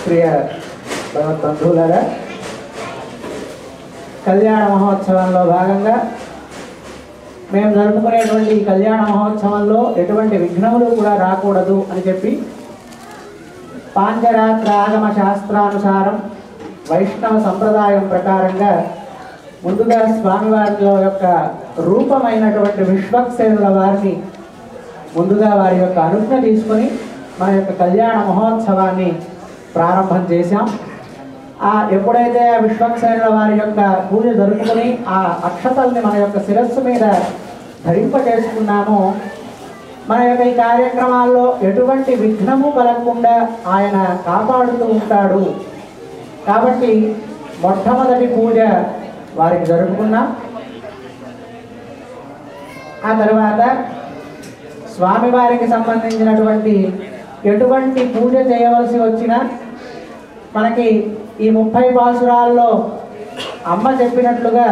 ప్రియ బంధువులారా, కళ్యాణ మహోత్సవంలో భాగంగా మేము జరుపుకునేటువంటి ఈ కళ్యాణ మహోత్సవంలో ఎటువంటి విఘ్నములు కూడా రాకూడదు అని చెప్పి పాంచరాత్ర ఆగమ శాస్త్రానుసారం వైష్ణవ సంప్రదాయం ప్రకారంగా ముందుగా స్వామివారి యొక్క రూపమైనటువంటి విశ్వక్సేనుల వారిని ముందుగా వారి యొక్క అనుజ్ఞ తీసుకొని మన యొక్క కళ్యాణ మహోత్సవాన్ని ప్రారంభం చేశాం. ఎప్పుడైతే ఆ విశ్వక్సేనుల వారి యొక్క పూజ జరుపుకొని ఆ అక్షతల్ని మన యొక్క శిరస్సు మీద ధరింపజేసుకున్నామో మన యొక్క ఈ కార్యక్రమాల్లో ఎటువంటి విఘ్నము కలగకుండా ఆయన కాపాడుతూ ఉంటాడు. కాబట్టి మొట్టమొదటి పూజ వారికి జరుపుకున్నాం. ఆ తర్వాత స్వామివారికి సంబంధించినటువంటి ఎటువంటి పూజ చేయవలసి వచ్చినా మనకి ఈ 30 పాసురాల్లో అమ్మ చెప్పినట్లుగా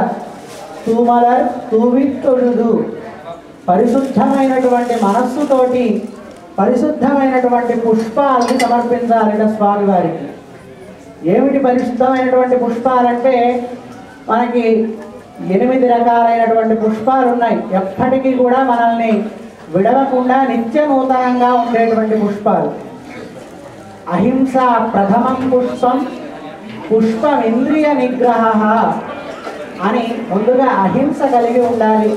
తూమలర్ తూవిత్తొడుదు, పరిశుద్ధమైనటువంటి మనస్సుతోటి పరిశుద్ధమైనటువంటి పుష్పాలని సమర్పించాలిట స్వామివారికి. ఏమిటి పరిశుద్ధమైనటువంటి పుష్పాలంటే మనకి 8 రకాలైనటువంటి పుష్పాలు ఉన్నాయి. ఎప్పటికీ కూడా మనల్ని విడవకుండా నిత్య నూతనంగా ఉండేటువంటి పుష్పాలు. అహింస ప్రథమం పుష్పం పుష్పమింద్రియ నిగ్రహ అని ముందుగా అహింస కలిగి ఉండాలి.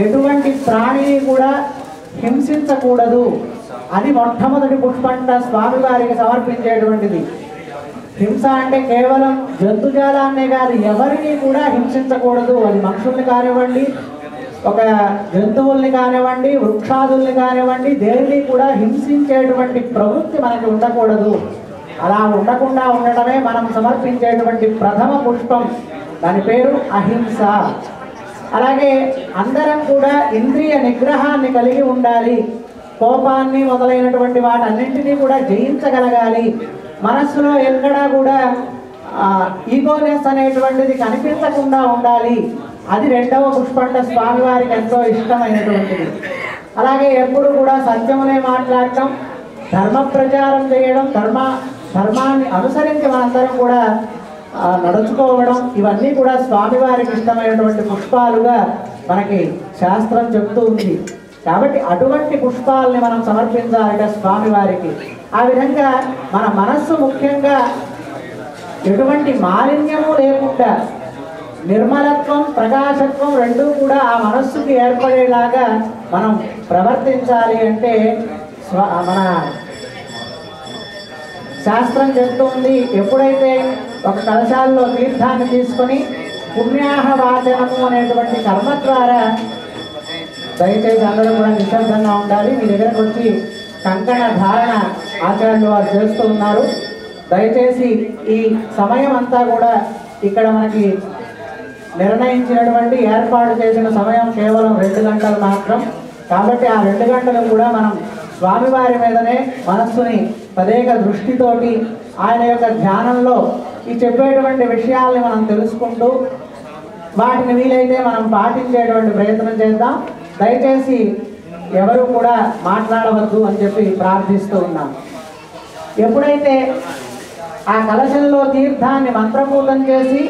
ఎటువంటి ప్రాణిని కూడా హింసించకూడదు. అది మొట్టమొదటి పుష్పంట స్వామివారికి సమర్పించేటువంటిది. హింస అంటే కేవలం జంతుజాలాన్నే కాదు, ఎవరిని కూడా హింసించకూడదు. అది మనుషుల్ని కానివ్వండి, ఒక జంతువుల్ని కానివ్వండి, వృక్షాదుల్ని కానివ్వండి, దేనిని కూడా హింసించేటువంటి ప్రవృత్తి మనకి ఉండకూడదు. అలా ఉండకుండా ఉండటమే మనం సమర్పించేటువంటి ప్రథమ పుష్పం. దాని పేరు అహింస. అలాగే అందరం కూడా ఇంద్రియ నిగ్రహాన్ని కలిగి ఉండాలి. కోపాన్ని మొదలైనటువంటి వాటన్నింటినీ కూడా జయించగలగాలి. మనస్సులో ఎక్కడా కూడా ఈగోనెస్ అనేటువంటిది కనిపించకుండా ఉండాలి. అది రెండవ పుష్పంట స్వామివారికి ఎంతో ఇష్టమైనటువంటిది. అలాగే ఎప్పుడు కూడా సత్యమునే మాట్లాడటం, ధర్మ ప్రచారం చేయడం, ధర్మాన్ని అనుసరించి మనందరం కూడా నడుచుకోవడం, ఇవన్నీ కూడా స్వామివారికి ఇష్టమైనటువంటి పుష్పాలుగా మనకి శాస్త్రం చెప్తూ ఉంది. కాబట్టి అటువంటి పుష్పాలని మనం సమర్పించాలిట స్వామివారికి. ఆ విధంగా మన మనస్సు ముఖ్యంగా ఎటువంటి మాలిన్యము లేకుండా నిర్మలత్వం, ప్రకాశత్వం రెండూ కూడా ఆ మనస్సుకి ఏర్పడేలాగా మనం ప్రవర్తించాలి అంటే మన శాస్త్రం చెప్తుంది. ఎప్పుడైతే ఒక కలశాల్లో తీర్థాన్ని తీసుకొని పుణ్యాహవాచనము అనేటువంటి కర్మ ద్వారా, దయచేసి అందరూ కూడా నిశ్శబ్దంగా ఉండాలి. మీ దగ్గరకు వచ్చి కంకణ ధారణ ఆచార్యులు వారు చేస్తూ ఉన్నారు. దయచేసి ఈ సమయం అంతా కూడా ఇక్కడ మనకి నిర్ణయించినటువంటి ఏర్పాటు చేసిన సమయం కేవలం 2 గంటలు మాత్రం. కాబట్టి ఆ 2 గంటలు కూడా మనం స్వామివారి మీదనే మనస్సుని తదేక దృష్టితోటి ఆయన యొక్క ధ్యానంలో ఈ చెప్పేటువంటి విషయాల్ని మనం తెలుసుకుంటూ వాటిని వీలైతే మనం పాటించేటువంటి ప్రయత్నం చేద్దాం. దయచేసి ఎవరు కూడా మాట్లాడవద్దు అని చెప్పి ప్రార్థిస్తూ ఉన్నాం. ఎప్పుడైతే ఆ కలశంలో తీర్థాన్ని మంత్రపూతం చేసి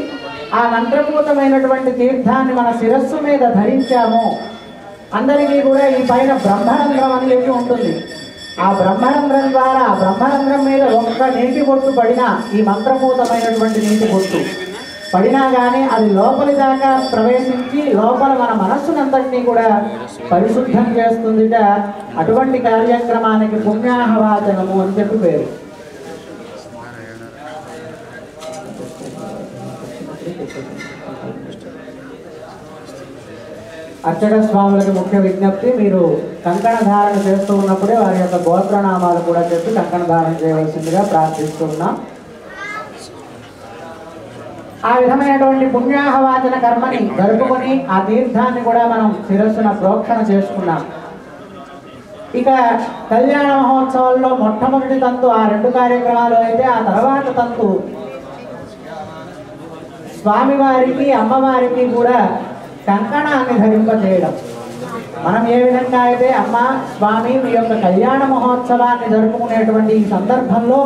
ఆ మంత్రపూతమైనటువంటి తీర్థాన్ని మన శిరస్సు మీద ధరించామో అందరికీ కూడా ఈ పైన బ్రహ్మరంధ్రం అని చెప్పి ఉంటుంది. ఆ బ్రహ్మరంధ్రం ద్వారా ఆ బ్రహ్మరంధ్రం మీద ఒక్క నీటి బొట్టు పడినా, ఈ మంత్రపూతమైనటువంటి నీటి బొట్టు పడినా కానీ అది లోపలి దాకా ప్రవేశించి లోపల మన మనస్సునంతటినీ కూడా పరిశుద్ధం చేస్తుందిట. అటువంటి కార్యక్రమానికి పుణ్యాహవాచనము అని చెప్పి పేరు. అర్చక స్వాములకి ముఖ్య విజ్ఞప్తి, మీరు కంకణ ధారణ చేస్తూ ఉన్నప్పుడే వారి యొక్క గోత్రనామాలు కూడా చెప్పి కంకణ ధారణ చేయవలసిందిగా ప్రార్థిస్తున్నాం. ఆ విధమైనటువంటి పుణ్యాహవాచన కర్మని జరుపుకొని ఆ తీర్థాన్ని కూడా మనం శిరస్సున ప్రోక్షణ చేసుకున్నాం. ఇక కళ్యాణ మహోత్సవంలో మొట్టమొదటి తంతు ఆ 2 కార్యక్రమాలు అయితే, ఆ తర్వాత తంతు స్వామివారికి అమ్మవారికి కూడా కంకణాన్ని ధరింపజేయడం. మనం ఏ విధంగా అయితే అమ్మ స్వామి మీ యొక్క కళ్యాణ మహోత్సవాన్ని జరుపుకునేటువంటి ఈ సందర్భంలో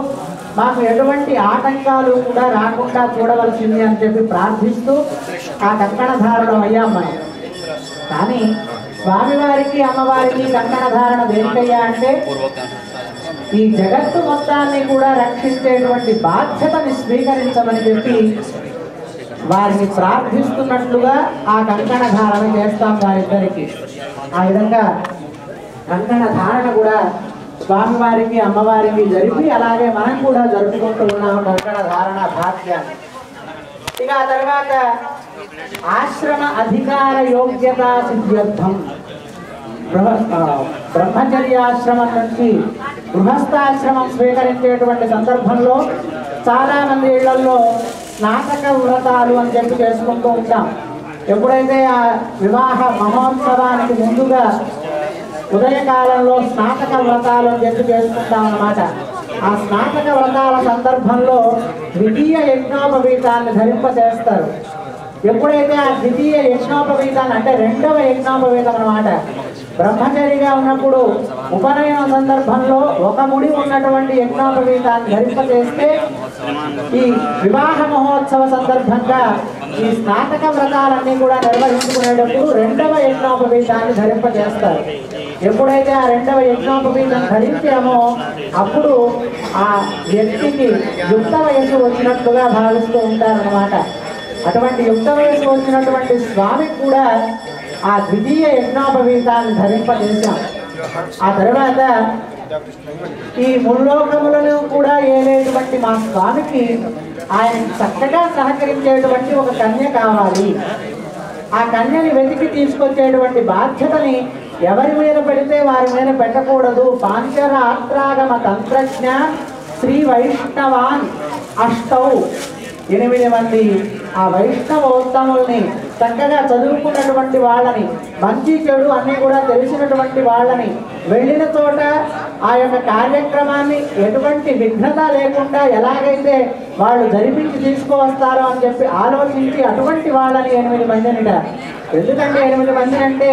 మాకు ఎటువంటి ఆటంకాలు కూడా రాకుండా చూడవలసింది అని చెప్పి ప్రార్థిస్తూ ఆ కంకణ ధారణ అయ్యాం మనం. కానీ స్వామివారికి అమ్మవారికి కంకణ ధారణ దేనికయ్యా అంటే ఈ జగత్తు మొత్తాన్ని కూడా రక్షించేటువంటి బాధ్యతని స్వీకరించమని చెప్పి వారిని ప్రార్థిస్తున్నట్లుగా ఆ కంకణ ధారణ చేస్తాం వారిద్దరికి. ఆ విధంగా కంకణ ధారణ కూడా స్వామివారికి అమ్మవారికి జరిపి అలాగే మనం కూడా జరుపుకుంటూ ఉన్నాం కంకణ ధారణ భాగ్యాన్ని. ఇక ఆ తర్వాత ఆశ్రమ అధికార యోగ్యత సిద్ధ్యర్థం బ్రహ్మచర్యాశ్రమం నుంచి గృహస్థాశ్రమం స్వీకరించేటువంటి సందర్భంలో చాలా మంది ఇళ్లలో స్నాతక వ్రతాలు అని చెప్పి చేసుకుంటూ ఉంటాం. ఎప్పుడైతే ఆ వివాహ మహోత్సవానికి ముందుగా ఉదయకాలంలో స్నాతక వ్రతాలు అని చెప్పి చేసుకుంటాం అన్నమాట. ఆ స్నాతక వ్రతాల సందర్భంలో ద్వితీయ యజ్ఞోపవీతాన్ని ధరింపజేస్తారు. ఎప్పుడైతే ఆ ద్వితీయ యజ్ఞోపవీతాన్ని అంటే రెండవ యజ్ఞోపవీతం అన్నమాట, బ్రహ్మచారిగా ఉన్నప్పుడు ఉపనయన సందర్భంలో ఒక ముడి ఉన్నటువంటి యజ్ఞోపవీతాన్ని ధరింపజేస్తే ఈ వివాహ మహోత్సవ సందర్భంగా ఈ స్నాతక వ్రతాలన్నీ కూడా నిర్వహించుకునేటప్పుడు రెండవ యజ్ఞోపవీతాన్ని ధరింపజేస్తారు. ఎప్పుడైతే ఆ రెండవ యజ్ఞోపవీతం ధరించామో అప్పుడు ఆ వ్యక్తికి యుక్త వయసు వచ్చినట్లుగా భావిస్తూ ఉంటారన్నమాట. అటువంటి యుక్త వయసు వచ్చినటువంటి స్వామికి కూడా ఆ ద్వితీయ యజ్ఞోపవీతాన్ని ధరింపజేశాం. ఆ తర్వాత ఈ ముల్లోకములను కూడా ఏలేటువంటి మా స్వామికి ఆయన చక్కగా సహకరించేటువంటి ఒక కన్య కావాలి. ఆ కన్యని వెతికి తీసుకొచ్చేటువంటి బాధ్యతని ఎవరి మీద పెడితే వారి మీద పెట్టకూడదు. పాంచరాత్రాగమ తంత్రజ్ఞ శ్రీ వైష్ణవాన్ అష్టౌ 8 మంది ఆ వైష్ణవోత్తముల్ని చక్కగా చదువుకున్నటువంటి వాళ్ళని, మంచి చెడు అన్నీ కూడా తెలిసినటువంటి వాళ్ళని వెళ్ళిన చోట ఆ యొక్క కార్యక్రమాన్ని ఎటువంటి విఘ్నత లేకుండా ఎలాగైతే వాళ్ళు జరిపించి తీసుకువస్తారో అని చెప్పి ఆలోచించి అటువంటి వాళ్ళని 8 మందినిట. ఎందుకంటే 8 మంది అంటే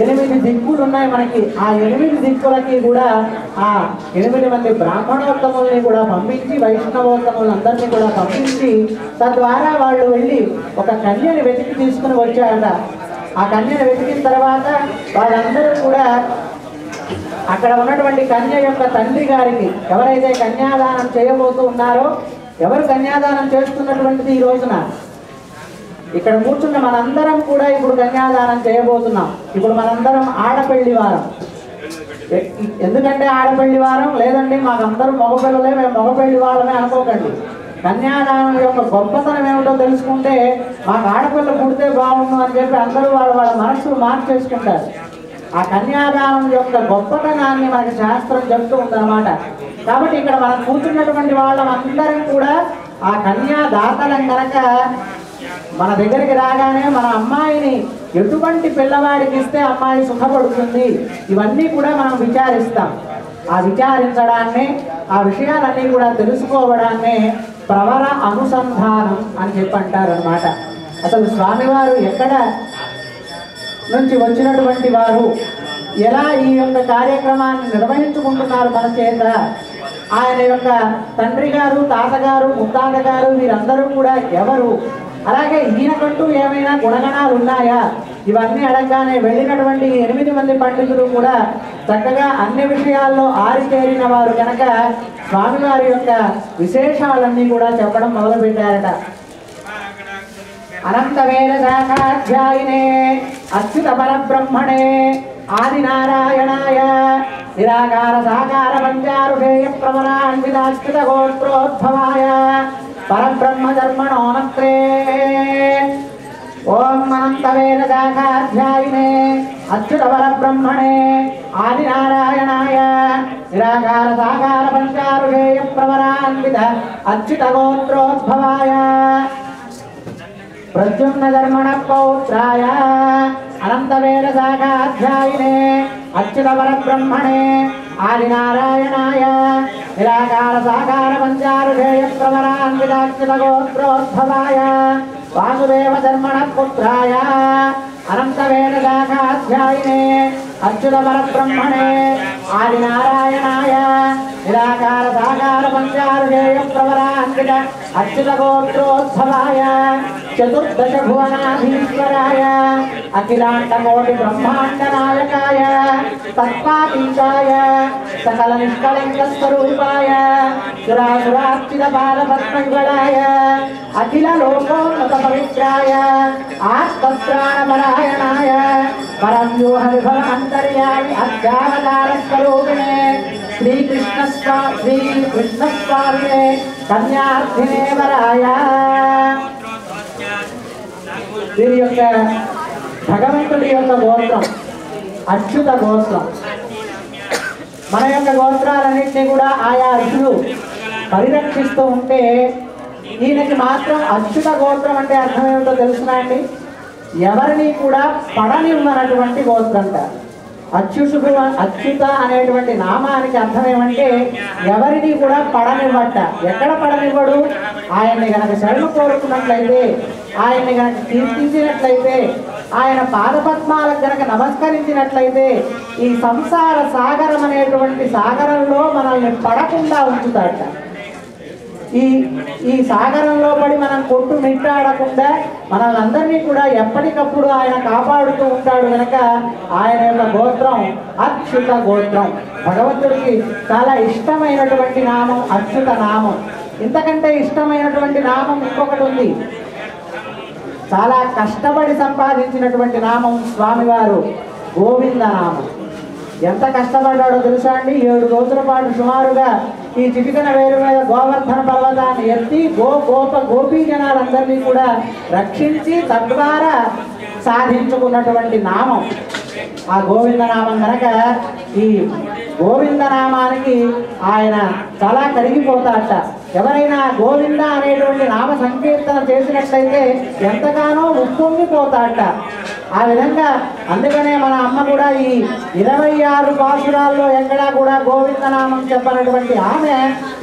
8 దిక్కులు ఉన్నాయి మనకి. ఆ 8 దిక్కులకి కూడా ఆ 8 మంది బ్రాహ్మణోత్తముల్ని కూడా పంపించి వైష్ణవోత్తములందరినీ కూడా పంపించి తద్వారా వాళ్ళు వెళ్ళి ఒక కన్యని వెతికి తీసుకుని వచ్చారట. ఆ కన్యను వెతికిన తర్వాత వాళ్ళందరూ కూడా అక్కడ ఉన్నటువంటి కన్య యొక్క తండ్రి గారికి ఎవరైతే కన్యాదానం చేయబోతూ ఉన్నారో, ఎవరు కన్యాదానం చేస్తున్నటువంటిది ఈ రోజున ఇక్కడ కూర్చున్న మనందరం కూడా ఇప్పుడు కన్యాదానం చేయబోతున్నాం. ఇప్పుడు మనందరం ఆడపెళ్లి వారం. ఎందుకంటే ఆడపెళ్లి వారం లేదండి మాకందరూ మగపిల్లలే, మేము మగపెళ్లి వాళ్ళమే అనుకోకండి. కన్యాదానం యొక్క గొప్పతనం ఏమిటో తెలుసుకుంటే మాకు ఆడపిల్ల పుడితే బాగుండు అని చెప్పి అందరూ వాళ్ళ మనస్సులు మార్చేసుకుంటారు. ఆ కన్యాదానం యొక్క గొప్పతనాన్ని మనకి శాస్త్రం చెప్తూ ఉందన్నమాట. కాబట్టి ఇక్కడ మనం కూర్చున్నటువంటి వాళ్ళందరం కూడా ఆ కన్యాదాతలం కనుక మన దగ్గరికి రాగానే మన అమ్మాయిని ఎటువంటి పిల్లవాడికి ఇస్తే అమ్మాయి సుఖపడుతుంది ఇవన్నీ కూడా మనం విచారిస్తాం. ఆ విచారించడాన్ని, ఆ విషయాలన్నీ కూడా తెలుసుకోవడాన్ని ప్రవర అనుసంధానం అని చెప్పి అంటారు అన్నమాట. అసలు స్వామివారు ఎక్కడ నుంచి వచ్చినటువంటి వారు, ఎలా ఈ యొక్క కార్యక్రమాన్ని నిర్వహించుకుంటున్నారు మన చేత, ఆయన యొక్క తండ్రి గారు, తాతగారు, ముత్తాతగారు వీరందరూ కూడా ఎవరు, అలాగే ఈయనకంటూ ఏమైనా గుణగణాలు ఉన్నాయా, ఇవన్నీ అడగగానే వెళ్ళినటువంటి 8 మంది పండితులు కూడా చక్కగా అన్ని విషయాల్లో ఆరితేరిన వారు కనుక స్వామివారి యొక్క విశేషాలన్నీ కూడా చెప్పడం మొదలుపెట్టారట. అనంత వేద శాఖాధ్యాయినే అచ్యుత పరబ్రహ్మణే ఆదినారాయణాయ నిరాకార సాకార పంచారుషేయ ప్రమరాన్వితాచ్యుత గోత్రోద్భవాయ పరబ్రహ్మ ధర్మణోనత్రే. ఓం అనంత వేద శాఖాధ్యాయినే అచ్యుత పరబ్రహ్మణే ఆదినారాయణాయ నిరాకార సాకార పంచారుషేయ ప్రమరాన్విత అచ్యుత గోత్రోద్భవాయ ప్రద్యుమ్న ధర్మణ పౌత్రాయ అనంత వేద శాఖాధ్యాయినే అచ్యుత పరబ్రహ్మణే ఆదినారాయణాయ నిరాకార సాకార పంచారుషేయ ప్రవరాన్వితాచ్యుత గోత్రోద్భవాయ వాసుదేవ ధర్మణ పుత్రాయ अनन्तवेदशाखाध्यायिने अच्युतपरब्रह्मणे आदिनारायणाय निराकार साकार पंचारुषेय प्रवरान्वित अच्युतगोत्रोद्भवाय चतुर्दश भुवनाधीश्वराय अखिलाण्डकोटि ब्रह्माण्ड नायकाय तत्त्वातीताय सकल निष्कलंक स्वरूपाय सुरासुरार्चित बालपद्मयुगलाय अखिल लोकोन्नत पवित्राय आत्मत्राणपरायणाय परव्यूह विभव अंतर्यामि अध्यावतार स्वरूपिणे श्रीकृष्णस्वामिने कन्यार्थिने वराय వీరి యొక్క భగవంతుడి యొక్క గోత్రం అచ్యుత గోత్రం. మన యొక్క గోత్రాలన్నింటినీ కూడా ఆయా ఋషులు పరిరక్షిస్తూ ఉంటే ఈయనకి మాత్రం అచ్యుత గోత్రం అంటే అర్థం ఏమిటో తెలుసునా అండి? ఎవరిని కూడా పడనివ్వనటువంటి గోత్రం అంటారు. అచ్యుత అనేటువంటి నామానికి అర్థం ఏమంటే ఎవరిని కూడా పడనివ్వట. ఎక్కడ పడనివ్వడు? ఆయన్ని గనక శరణు కోరుకున్నట్లయితే, ఆయన్ని గనక కీర్తించినట్లయితే, ఆయన పాదపద్మాలకు గనక నమస్కరించినట్లయితే ఈ సంసార సాగరం అనేటువంటి సాగరంలో మనల్ని పడకుండా ఉంచుతాడట. ఈ సాగరంలో పడి మనం కొట్టు మిట్టాడకుండా మనల్ని కూడా ఎప్పటికప్పుడు ఆయన కాపాడుతూ ఉంటాడు. కనుక ఆయన యొక్క గోత్రం అచ్యుత గోత్రం. భగవంతుడికి చాలా ఇష్టమైనటువంటి నామం అచ్యుత నామం. ఇంతకంటే ఇష్టమైనటువంటి నామం ఇంకొకటి ఉంది. చాలా కష్టపడి సంపాదించినటువంటి నామం స్వామివారు గోవింద నామం. ఎంత కష్టపడ్డాడో తెలుసా అండి? 7 రోజుల పాటు సుమారుగా ఈ చిటికన వేరు మీద గోవర్ధన పర్వతాన్ని ఎత్తి గోపీ జనాలందరినీ కూడా రక్షించి తద్వారా సాధించుకున్నటువంటి నామం ఆ గోవింద నామం. కనుక ఈ గోవింద నామానికి ఆయన చాలా కరిగిపోతాడట. ఎవరైనా గోవింద అనేటువంటి నామ సంకీర్తన చేసినట్లయితే ఎంతగానో ఉప్పొంగిపోతాడట. ఆ విధంగా అందుకనే మన అమ్మ కూడా ఈ 26 పాసురాల్లో ఎక్కడా కూడా గోవింద నామం చెప్పనటువంటి ఆమె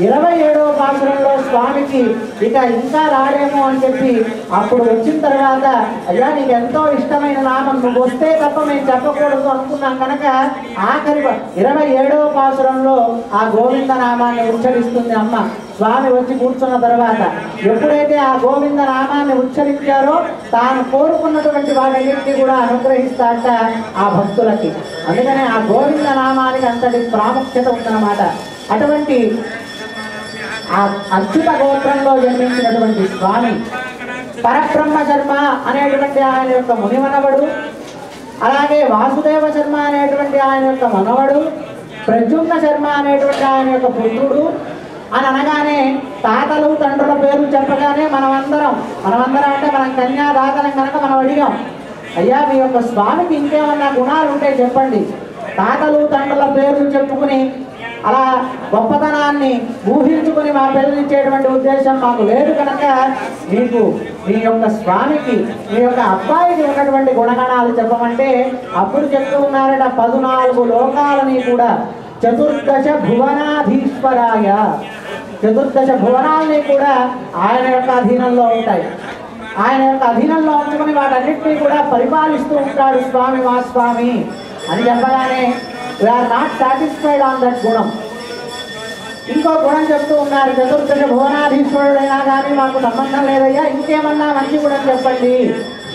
27వ పాసురంలో స్వామికి ఇక ఇంకా రాడేమో అని చెప్పి అప్పుడు వచ్చిన తర్వాత, అయ్యా నీకు ఎంతో ఇష్టమైన నామం, నువ్వు వస్తే తప్ప మేము చెప్పకూడదు అనుకున్నాం. కనుక ఆఖరి 27వ పాసురంలో ఆ గోవింద నామాన్ని ఉచ్చరిస్తుంది అమ్మ. స్వామి వచ్చి కూర్చున్న తర్వాత ఎప్పుడైతే ఆ గోవింద నామాన్ని ఉచ్చరించారో తాను కోరుకున్నటువంటి వాటన్నిటిని కూడా అనుగ్రహిస్తాడట ఆ భక్తులకి. అందుకనే ఆ గోవింద నామానికి అంతటి ప్రాముఖ్యత ఉందన్నమాట. అటువంటి ఆ అచ్యుత గోత్రంలో జన్మించినటువంటి స్వామి పరబ్రహ్మ శర్మ అనేటువంటి ఆయన యొక్క మునిమనవడు, అలాగే వాసుదేవ శర్మ అనేటువంటి ఆయన యొక్క మనవడు, ప్రద్యుమ్న శర్మ అనేటువంటి ఆయన యొక్క పుత్రుడు అని అనగానే తాతలు తండ్రుల పేర్లు చెప్పగానే మనమందరం అంటే మనం కన్యాదాతలం కనుక మనం అడిగాం, అయ్యా మీ యొక్క స్వామికి ఇంకేమన్నా గుణాలు ఉంటే చెప్పండి. తాతలు తండ్రుల పేర్లు చెప్పుకుని అలా గొప్పతనాన్ని ఊహించుకుని మా పిల్లనిచ్చేటువంటి ఉద్దేశం మాకు లేదు. కనుక మీకు మీ యొక్క స్వామికి మీ యొక్క అబ్బాయికి ఉన్నటువంటి గుణగణాలు చెప్పమంటే అప్పుడు చెప్తూ ఉన్నారట, 14 లోకాలని కూడా చతుర్దశ భువనాధీశ్వరాయ, చతుర్దశ భువనాలని కూడా ఆయన యొక్క అధీనంలో ఉంటాయి. ఆయన యొక్క అధీనంలో ఉంచుకుని వాటన్నిటినీ కూడా పరిపాలిస్తూ ఉంటాడు స్వామి మా స్వామి అని చెప్పగానే we are not satisfied on that గుణం. ఇంకో గుణం చెప్తూ ఉన్నారు, చతుర్దశ భువనాధీశ్వరుడైనా కానీ మాకు సంబంధం లేదయ్యా, ఇంకేమన్నా మంచి గుణం చెప్పండి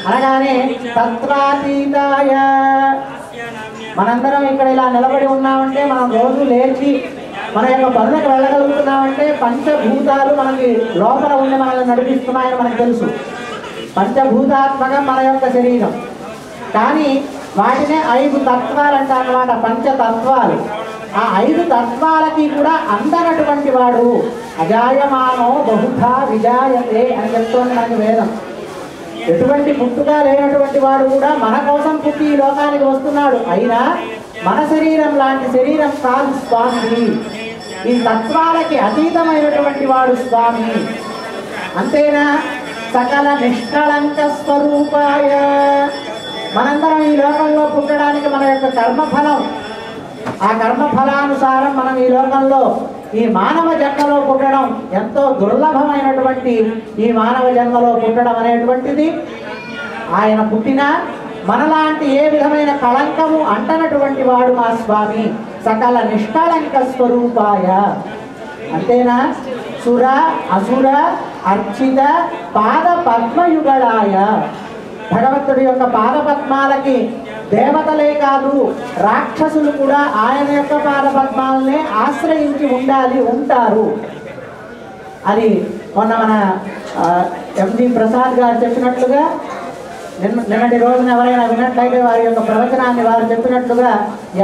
అనగానే తత్రాతీతాయ. మనందరం ఇక్కడ ఇలా నిలబడి ఉన్నామంటే, మనం రోజు లేచి మన యొక్క పనులకు వెళ్ళగలుగుతున్నామంటే పంచభూతాలు మనకి లోపల ఉండి మనల్ని నడిపిస్తున్నాయని మనకు తెలుసు. పంచభూతాత్మకం మన యొక్క శరీరం. కానీ వాటినే 5 తత్వాలు అంటారన్నమాట, పంచతత్వాలు. ఆ 5 తత్వాలకి కూడా అందనటువంటి వాడు అజాయమానో బహుధా విజాయతే అని చెప్తోంది మనకి వేదం. ఎటువంటి పుట్టుక లేనటువంటి వాడు కూడా మన కోసం పుట్టి ఈ లోకానికి వస్తున్నాడు. అయినా మన శరీరం లాంటి శరీరం కాదు స్వామి. ఈ తత్వాలకి అతీతమైనటువంటి వాడు స్వామి. అంతేనా, సకల నిష్కళంక స్వరూపాయ. మనందరం ఈ లోకంలో పుట్టడానికి మన యొక్క కర్మఫలం, ఆ కర్మఫలానుసారం మనం ఈ లోకంలో ఈ మానవ జన్మలో పుట్టడం ఎంతో దుర్లభమైనటువంటి ఈ మానవ జన్మలో పుట్టడం అనేటువంటిది ఆయన పుట్టినా మనలాంటి ఏ విధమైన కళంకము అంటనటువంటి వాడు మా స్వామి సకల నిష్కళంక స్వరూపాయ. అంతేనా? సుర అసుర అర్చిత పాద పద్మయుగళాయ. భగవంతుడి యొక్క పాదపద్మాలకి దేవతలే కాదు రాక్షసులు కూడా ఆయన యొక్క పాదపద్మాలనే ఆశ్రయించి ఉంటారు. అది మొన్న మన ఎంజి ప్రసాద్ గారు చెప్పినట్లుగా, నిన్నటి రోజున ఎవరైనా విన్నట్లయితే వారి యొక్క ప్రవచనాన్ని వారు చెప్పినట్లుగా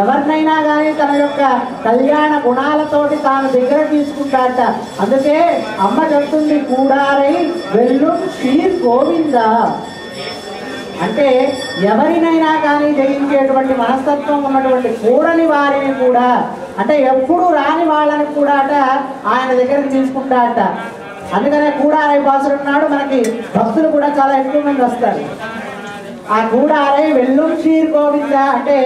ఎవరినైనా కానీ తన యొక్క కళ్యాణ గుణాలతోటి తాను దగ్గర తీసుకుంటాట. అందుకే అమ్మ చెప్తుంది కూడారై వెళ్ళు శ్రీ గోవింద. అంటే ఎవరినైనా కానీ జయించేటువంటి మనస్తత్వం ఉన్నటువంటి కూడని వారిని కూడా, అంటే ఎప్పుడు రాని వాళ్ళని కూడా ఆయన దగ్గరికి తీసుకుంటాట. అందుకనే కూడారై బాసుడున్నాడు. మనకి భక్తులు కూడా చాలా ఎక్కువ మంది వస్తారు. ఆ కూడారై వెల్లుం శ్రీ గోవింద అంటే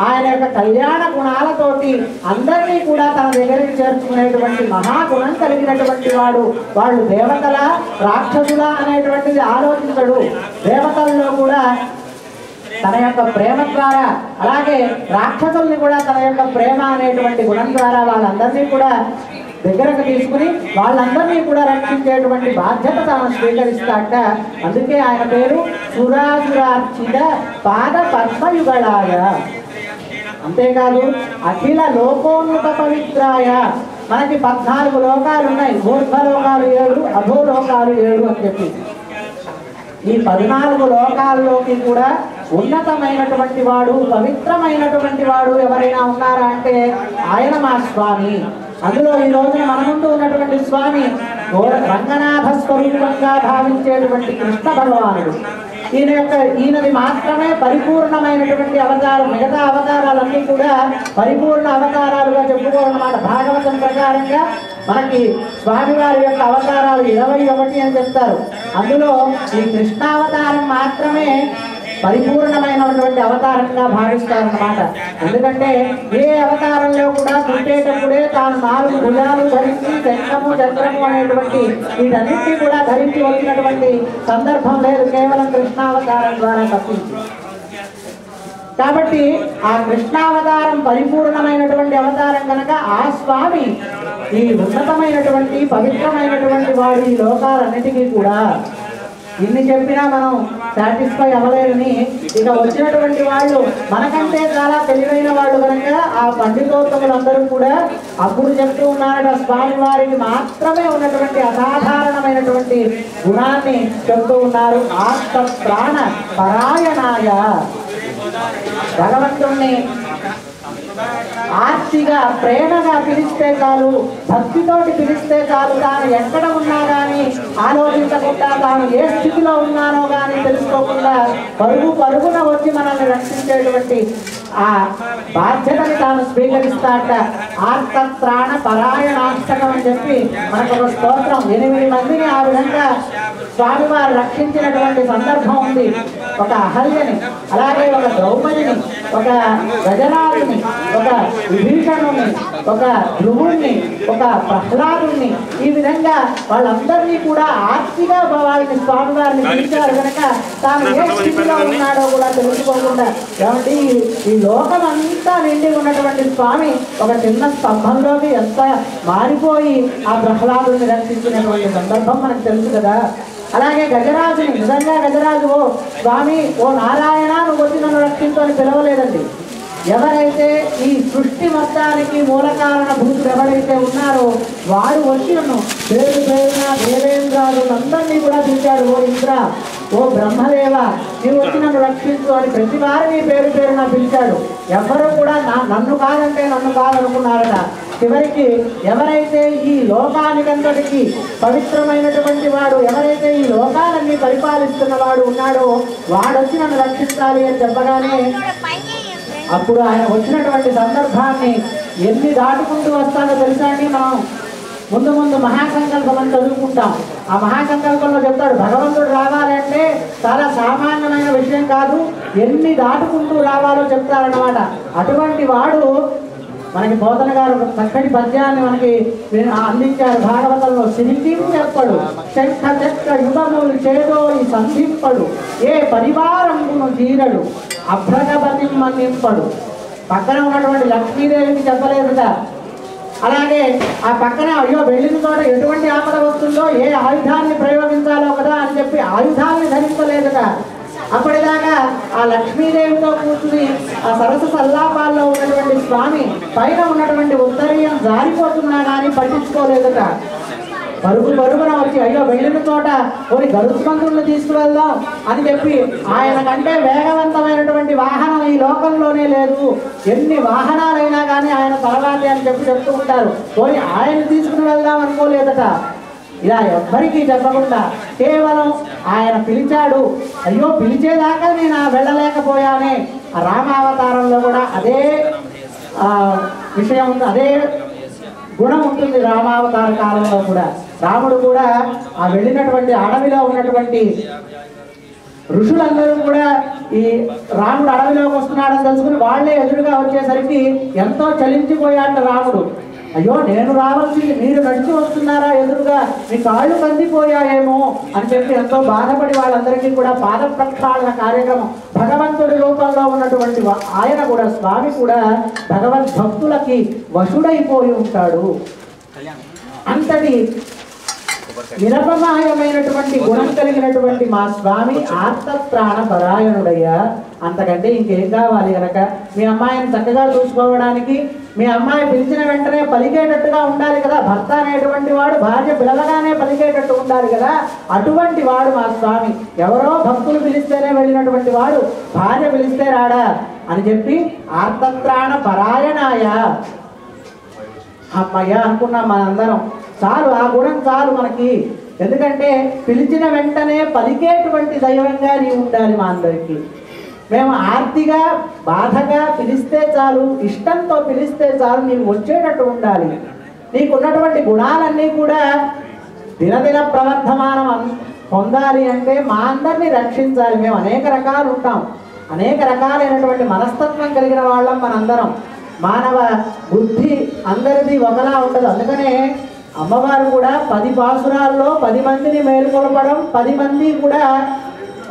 ఆయన యొక్క కళ్యాణ గుణాలతోటి అందరినీ కూడా తన దగ్గరికి చేర్చుకునేటువంటి మహాగుణం కలిగినటువంటి వాడు. వాళ్ళు దేవతల రాక్షసుల అనేటువంటిది ఆలోచించడు. దేవతల్లో కూడా తన యొక్క ప్రేమ ద్వారా, అలాగే రాక్షసుల్ని కూడా తన యొక్క ప్రేమ అనేటువంటి గుణం ద్వారా వాళ్ళందరినీ కూడా దగ్గరకు తీసుకుని వాళ్ళందరినీ కూడా రక్షించేటువంటి బాధ్యత తాను స్వీకరిస్తాట. అందుకే ఆయన పేరు సురాసురార్చిత పాద పద్మయుగళాయ. అంతేకాదు అఖిల లోకోన్నత పవిత్రాయ. మనకి 14 లోకాలు ఉన్నాయి. ఊర్ధ్వలోకాలు 7, అధోలోకాలు 7 అని చెప్పి ఈ 14 లోకాల్లోకి కూడా ఉన్నతమైనటువంటి వాడు, పవిత్రమైనటువంటి వాడు ఎవరైనా ఉన్నారా అంటే ఆయన మా స్వామి. అందులో ఈ రోజున మన ముందు ఉన్నటువంటి స్వామి రంగనాథ స్వరూపంగా భావించేటువంటి కృష్ణ భగవానుడు. ఈయనది మాత్రమే పరిపూర్ణమైనటువంటి అవతారం. మిగతా అవతారాలన్నీ కూడా పరిపూర్ణ అవతారాలుగా చెప్పుకోవాలన్నమాట. భాగవతం ప్రకారంగా మనకి స్వామివారి యొక్క అవతారాలు 21 అని చెప్తారు. అందులో ఈ కృష్ణావతారం మాత్రమే పరిపూర్ణమైనటువంటి అవతారంగా భావిస్తారన్నమాట. ఎందుకంటే ఏ అవతారంలో కూడా పుట్టేటప్పుడే తాను 4 భుజాలు ధరించి శంఖము చక్రము అనేటువంటి వీటన్నింటినీ కూడా ధరించి వచ్చినటువంటి సందర్భం లేదు, కేవలం కృష్ణావతారం ద్వారా తప్పించి. కాబట్టి ఆ కృష్ణావతారం పరిపూర్ణమైనటువంటి అవతారం కనుక ఆ స్వామి ఈ ఉన్నతమైనటువంటి పవిత్రమైనటువంటి వాడు ఈ లోకాలన్నిటికీ కూడా. ఇన్ని చెప్పినా మనం సాటిస్ఫై అవ్వలేదని ఇక వచ్చినటువంటి వాళ్ళు మనకంటే చాలా తెలివైన వాళ్ళు కనుక ఆ పండితోత్తములందరూ కూడా అప్పుడు చెప్తూ ఉన్నారట, స్వామి వారికి మాత్రమే ఉన్నటువంటి అసాధారణమైనటువంటి గుణాన్ని చెప్తూ ఉన్నారు. ఆత్మ ప్రాణ పరాయణాయ. భగవంతుణ్ణి ఆర్తిగా ప్రేమగా పిలిస్తే చాలు, భక్తితోటి పిలిస్తే చాలు. తాను ఎక్కడ ఉన్నా కానీ ఆలోచించకుండా, తాను ఏ స్థితిలో ఉన్నానో కానీ తెలుసుకోకుండా పరుగున వచ్చి మనల్ని రక్షించేటువంటి ఆ బాధ్యతని తాను స్వీకరిస్తాట. ఆర్తత్రాణ పరాయణాష్టకం అని చెప్పి మనకు ఒక స్తోత్రం. 8 మందిని ఆ విధంగా స్వామివారు రక్షించినటువంటి సందర్భం ఉంది. ఒక అహల్యని, అలాగే ఒక ద్రౌపదిని, ఒక గజరాజుని, ఒక విభీషణుని, ఒక ధ్రువుణ్ణి, ఒక ప్రహ్లాదుని, ఈ విధంగా వాళ్ళందరినీ కూడా ఆర్తిగా వాళ్ళని స్వామివారిని పిలిచారు కనుక తాను ఏ స్థితిలో ఉన్నాడో కూడా తెలుసుకోకుండా, కాబట్టి ఈ లోకం అంతా నిండి ఉన్నటువంటి స్వామి ఒక చిన్న స్తంభంలోకి ఎంత మారిపోయి ఆ ప్రహ్లాదుని రక్షించినటువంటి సందర్భం మనకు తెలుసు కదా. అలాగే గజరాజుని, నిజంగా గజరాజు ఓ స్వామి, ఓ నారాయణ నువ్వు వచ్చి నన్ను రక్షించు అని పిలవలేదండి. ఎవరైతే ఈ సృష్టి మొత్తానికి మూల కారణ భూతులు ఎవరైతే ఉన్నారో వారు వచ్చి నన్ను పేరున దేవేంద్రాదులందరినీ కూడా పిలిచాడు. ఓ ఇంద్ర, ఓ బ్రహ్మదేవ, నీవు వచ్చి నన్ను రక్షించు అని ప్రతి వారిని పేరున పిలిచాడు. ఎవ్వరూ కూడా నన్ను కాదంటే నన్ను కాదనుకున్నారట. చివరికి ఎవరైతే ఈ లోకానికంతటికి పవిత్రమైనటువంటి వాడు, ఎవరైతే ఈ లోకాలన్నీ పరిపాలిస్తున్న వాడు ఉన్నాడో వాడొచ్చి నన్ను రక్షించాలి అని చెప్పగానే అప్పుడు ఆయన వచ్చినటువంటి సందర్భాన్ని ఎన్ని దాటుకుంటూ వస్తాడో తెలుసా అండి. మనం ముందు మహాసంకల్పం అని చదువుకుంటాం. ఆ మహాసంకల్పంలో చెప్తాడు, భగవంతుడు రావాలంటే చాలా సామాన్యమైన విషయం కాదు, ఎన్ని దాటుకుంటూ రావాలో చెప్తారన్నమాట. అటువంటి వాడు మనకి పోతన గారు ఒక చక్కటి పద్యాన్ని మనకి అందించారు భాగవతంలో. సిరికించెప్పడు శంఖ చక్ర యుగములు చేదోలి సంధింపడు ఏ పరివారమును జీరడు అభ్రగపతి మన్నింపడు. పక్కన ఉన్నటువంటి లక్ష్మీదేవికి చెప్పలేదుట. అలాగే ఆ పక్కన అయ్యో వెళ్ళిన చోట ఎటువంటి ఆపద వస్తుందో ఏ ఆయుధాన్ని ప్రయోగించాలో కదా అని చెప్పి ఆయుధాన్ని ధరించలేదుట. అప్పటిదాకా ఆ లక్ష్మీదేవితో కూర్చుని ఆ సరస్సు సల్లాపాల్లో ఉన్నటువంటి స్వామి పైన ఉన్నటువంటి ఉత్తరీయం జారిపోతున్నా కానీ పట్టించుకోలేదుట. పరుగున వచ్చి అయ్యో వెళ్ళిన చోట కొన్ని గరుత్మంతులను తీసుకువెళ్దాం అని చెప్పి ఆయన కంటే వేగవంతమైనటువంటి వాహనం ఈ లోకంలోనే లేదు, ఎన్ని వాహనాలైనా కానీ ఆయన తర్వాతే అని చెప్తూ ఉంటారు. పోయి ఆయన తీసుకుని వెళ్దాం అనుకోలేదట. ఇలా ఎవ్వరికీ చెప్పకుండా కేవలం ఆయన పిలిచాడు. అయ్యో పిలిచేదాకా నేను వెళ్ళలేకపోయానే. రామావతారంలో కూడా అదే విషయం ఉంది, అదే గుణం ఉంటుంది. రామావతార కాలంలో కూడా రాముడు కూడా ఆ వెళ్ళినటువంటి అడవిలో ఉన్నటువంటి ఋషులందరూ కూడా ఈ రాముడు అడవిలోకి వస్తున్నాడని తెలుసుకుని వాళ్లే ఎదురుగా వచ్చేసరికి ఎంతో చలించిపోయాడు రాముడు. అయ్యో నేను రావాల్సి మీరు నడిచి వస్తున్నారా ఎదురుగా, మీ కాళ్ళు కందిపోయాయేమో అని చెప్పి ఎంతో బాధపడి వాళ్ళందరికీ కూడా పాద ప్రక్షాళన కార్యక్రమం. భగవంతుడి రూపంలో ఉన్నటువంటి ఆయన కూడా స్వామి కూడా భగవద్భక్తులకి వశుడైపోయి ఉంటాడు. అంతటి నిరపమాయమైనటువంటి గుణం కలిగినటువంటి మా స్వామి ఆర్తత్రాణ పరాయణుడయ్యా. అంతకంటే ఇంకేం కావాలి కనుక మీ అమ్మాయిని చక్కగా చూసుకోవడానికి మీ అమ్మాయి పిలిచిన వెంటనే పలికేటట్టుగా ఉండాలి కదా. భర్త అనేటువంటి వాడు భార్య పిలవగానే పలికేటట్టు ఉండాలి కదా. అటువంటి వాడు మా స్వామి. ఎవరో భక్తులు పిలిస్తేనే వెళ్ళినటువంటి వాడు భార్య పిలిస్తే రాడా అని చెప్పి ఆర్తత్రాణ పరాయణాయ. అమ్మయ్య అనుకున్నాం మనందరం. చాలు, ఆ గుణం చాలు మనకి. ఎందుకంటే పిలిచిన వెంటనే పలికేటువంటి దైవంగా నీవు ఉండాలి మా అందరికీ. మేము ఆర్తిగా బాధగా పిలిస్తే చాలు, ఇష్టంతో పిలిస్తే చాలు, నీవు వచ్చేటట్టు ఉండాలి. నీకున్నటువంటి గుణాలన్నీ కూడా దినదిన ప్రవర్ధమానం పొందాలి అంటే మా అందరినీ రక్షించాలి. మేము అనేక రకాలు ఉంటాం, అనేక రకాలైనటువంటి మనస్తత్వం కలిగిన వాళ్ళం మనందరం. మానవ బుద్ధి అందరిది ఒకలా ఉండదు. అందుకనే అమ్మవారు కూడా 10 పాసురాల్లో 10 మందిని మేలుకొల్పడం, 10 మంది కూడా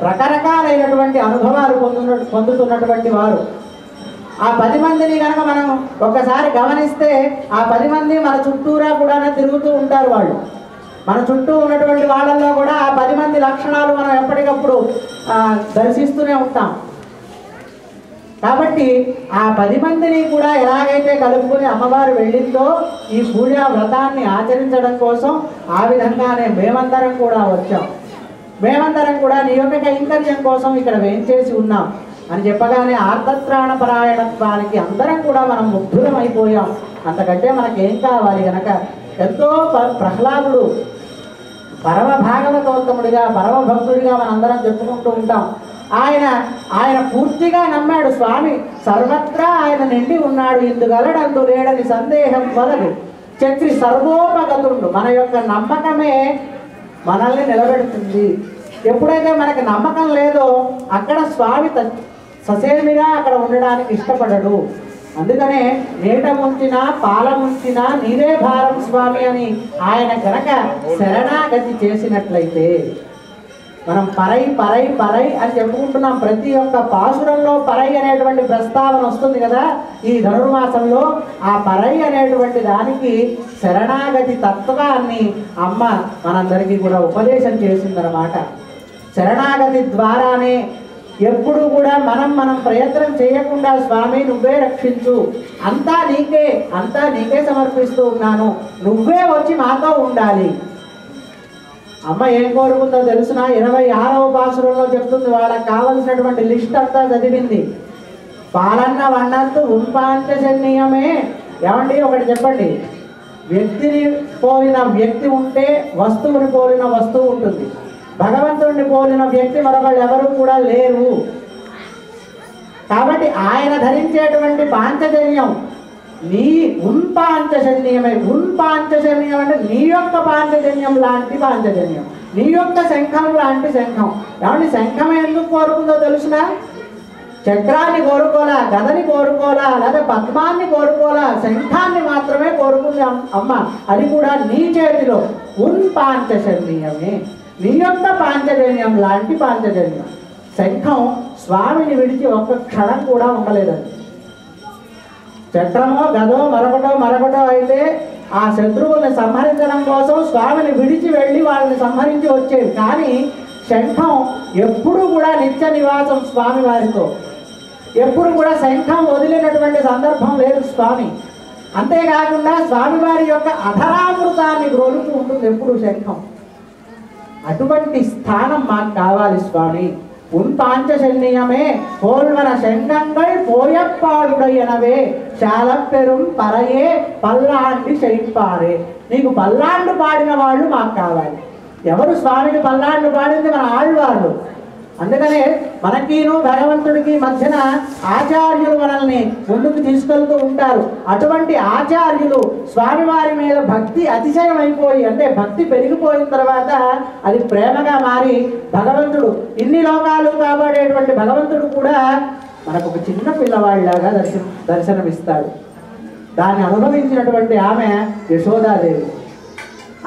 రకరకాలైనటువంటి అనుభవాలు పొందుతున్నటువంటి వారు. ఆ 10 మందిని కనుక మనం ఒక్కసారి గమనిస్తే ఆ 10 మంది మన చుట్టూరా కూడా తిరుగుతూ ఉంటారు. వాళ్ళు మన చుట్టూ ఉన్నటువంటి వాళ్ళల్లో కూడా ఆ 10 మంది లక్షణాలు మనం ఎప్పటికప్పుడు దర్శిస్తూనే ఉంటాం. కాబట్టి ఆ 10 మందిని కూడా ఎలాగైతే కలుపుకొని అమ్మవారు వెళ్ళిందో ఈ పూజా వ్రతాన్ని ఆచరించడం కోసం ఆ విధంగానే మేమందరం కూడా వచ్చాం. మేమందరం కూడా నీ యొక్క కైంకర్యం కోసం ఇక్కడ వేంచేసి ఉన్నాం అని చెప్పగానే ఆర్తత్రాణ పరాయణత్వానికి అందరం కూడా మనం ముగ్ధులం అయిపోయాం. అంతకంటే మనకేం కావాలి గనక. ఎంతో ప్రహ్లాదుడు పరమ భాగవతోత్తముడిగా పరమ భక్తుడిగా మనందరం చెప్పుకుంటూ ఉంటాం. ఆయన పూర్తిగా నమ్మాడు స్వామి. సర్వత్రా ఆయన నిండి ఉన్నాడు, ఇందుగలడందు లేడని సందేహం వలదు చక్రి సర్వోపగతుండు. మన యొక్క నమ్మకమే మనల్ని నిలబెడుతుంది. ఎప్పుడైతే మనకి నమ్మకం లేదో అక్కడ స్వామి ససేమిగా అక్కడ ఉండడానికి ఇష్టపడడు. అందుకనే నీట ముంచినా పాల ముంచినా నీరే భారం స్వామి అని ఆయన కనుక శరణాగతి చేసినట్లయితే మనం పరై పరై పరై అని చెప్పుకుంటున్నాం. ప్రతి ఒక్క పాసురంలో పరై అనేటువంటి ప్రస్తావన వస్తుంది కదా ఈ ధనుర్మాసంలో. ఆ పరై అనేటువంటి దానికి శరణాగతి తత్వాన్ని అమ్మ మనందరికీ కూడా ఉపదేశం చేసిందన్నమాట. శరణాగతి ద్వారానే ఎప్పుడు కూడా మనం ప్రయత్నం చేయకుండా స్వామి నువ్వే రక్షించు, అంతా నీకే సమర్పిస్తూ ఉన్నాను, నువ్వే వచ్చి మాతో ఉండాలి. అమ్మ ఏం కోరుకుందో తెలుసునా? 26వ పాసురంలో చెప్తుంది. వాళ్ళకి కావలసినటువంటి లిస్ట్ అంతా చదివింది. పాలన్న వన్నత్తు ఉంపాంచజన్యమే. ఏమండి ఒకటి చెప్పండి, వ్యక్తిని పోలిన వ్యక్తి ఉంటే వస్తువుని పోలిన వస్తువు ఉంటుంది. భగవంతుడిని పోలిన వ్యక్తి మరొకళ్ళు ఎవరు కూడా లేరు. కాబట్టి ఆయన ధరించేటువంటి పాంచజన్యం నీ పాంచజన్యమే. పాంచజన్యం అంటే నీ యొక్క పాంచజన్యం లాంటి పాంచజన్యం, నీ యొక్క శంఖం లాంటి శంఖం. ఏమంటే శంఖం ఎందుకు కోరుకుందో తెలుసునా? చక్రాన్ని కోరుకోలా, గదని కోరుకోలా, లేదా పద్మాన్ని కోరుకోలా, శంఖాన్ని మాత్రమే కోరుకుంది అమ్మ. అది కూడా నీ చేతిలో పాంచజన్యమే, నీ యొక్క పాంచజన్యం లాంటి పాంచజన్యం. శంఖం స్వామిని విడిచి ఒక్క క్షణం కూడా ఉండలేదండి. చక్రమో గదో మరొకటో అయితే ఆ శత్రువుల్ని సంహరించడం కోసం స్వామిని విడిచి వెళ్ళి వాళ్ళని సంహరించి వచ్చేవి. కానీ శంఖం ఎప్పుడు కూడా నిత్య నివాసం స్వామి వారితో. ఎప్పుడు కూడా శంఖం వదిలినటువంటి సందర్భం లేదు స్వామి. అంతేకాకుండా స్వామివారి యొక్క అధరామృతాన్ని గ్రోలుతూ ఉంటుంది ఎప్పుడు శంఖం. అటువంటి స్థానం మాకు కావాలి స్వామి. పాంచజన్యమే పోల్వన శంఖంగల్ పోయప్పాడుడయ్యనవే శాలపెరుం పరయే పల్లాండి శైపారే. నీకు పల్లాండు పాడిన వాళ్ళు మాకు కావాలి. ఎవరు స్వామికి పల్లాండు పాడింది? మన ఆళ్వార్లు. అందుకనే మనకిను భగవంతుడికి మధ్యన ఆచార్యులు మనల్ని ముందుకు తీసుకెళ్తూ ఉంటారు. అటువంటి ఆచార్యులు స్వామివారి మీద భక్తి అతిశయం అయిపోయి, అంటే భక్తి పెరిగిపోయిన తర్వాత అది ప్రేమగా మారి భగవంతుడు ఇన్ని లోకాలు కాపాడేటువంటి భగవంతుడు కూడా మనకు ఒక చిన్న పిల్లవాడిలాగా దర్శనమిస్తాడు. దాన్ని అనుభవించినటువంటి ఆమె యశోదాదేవి.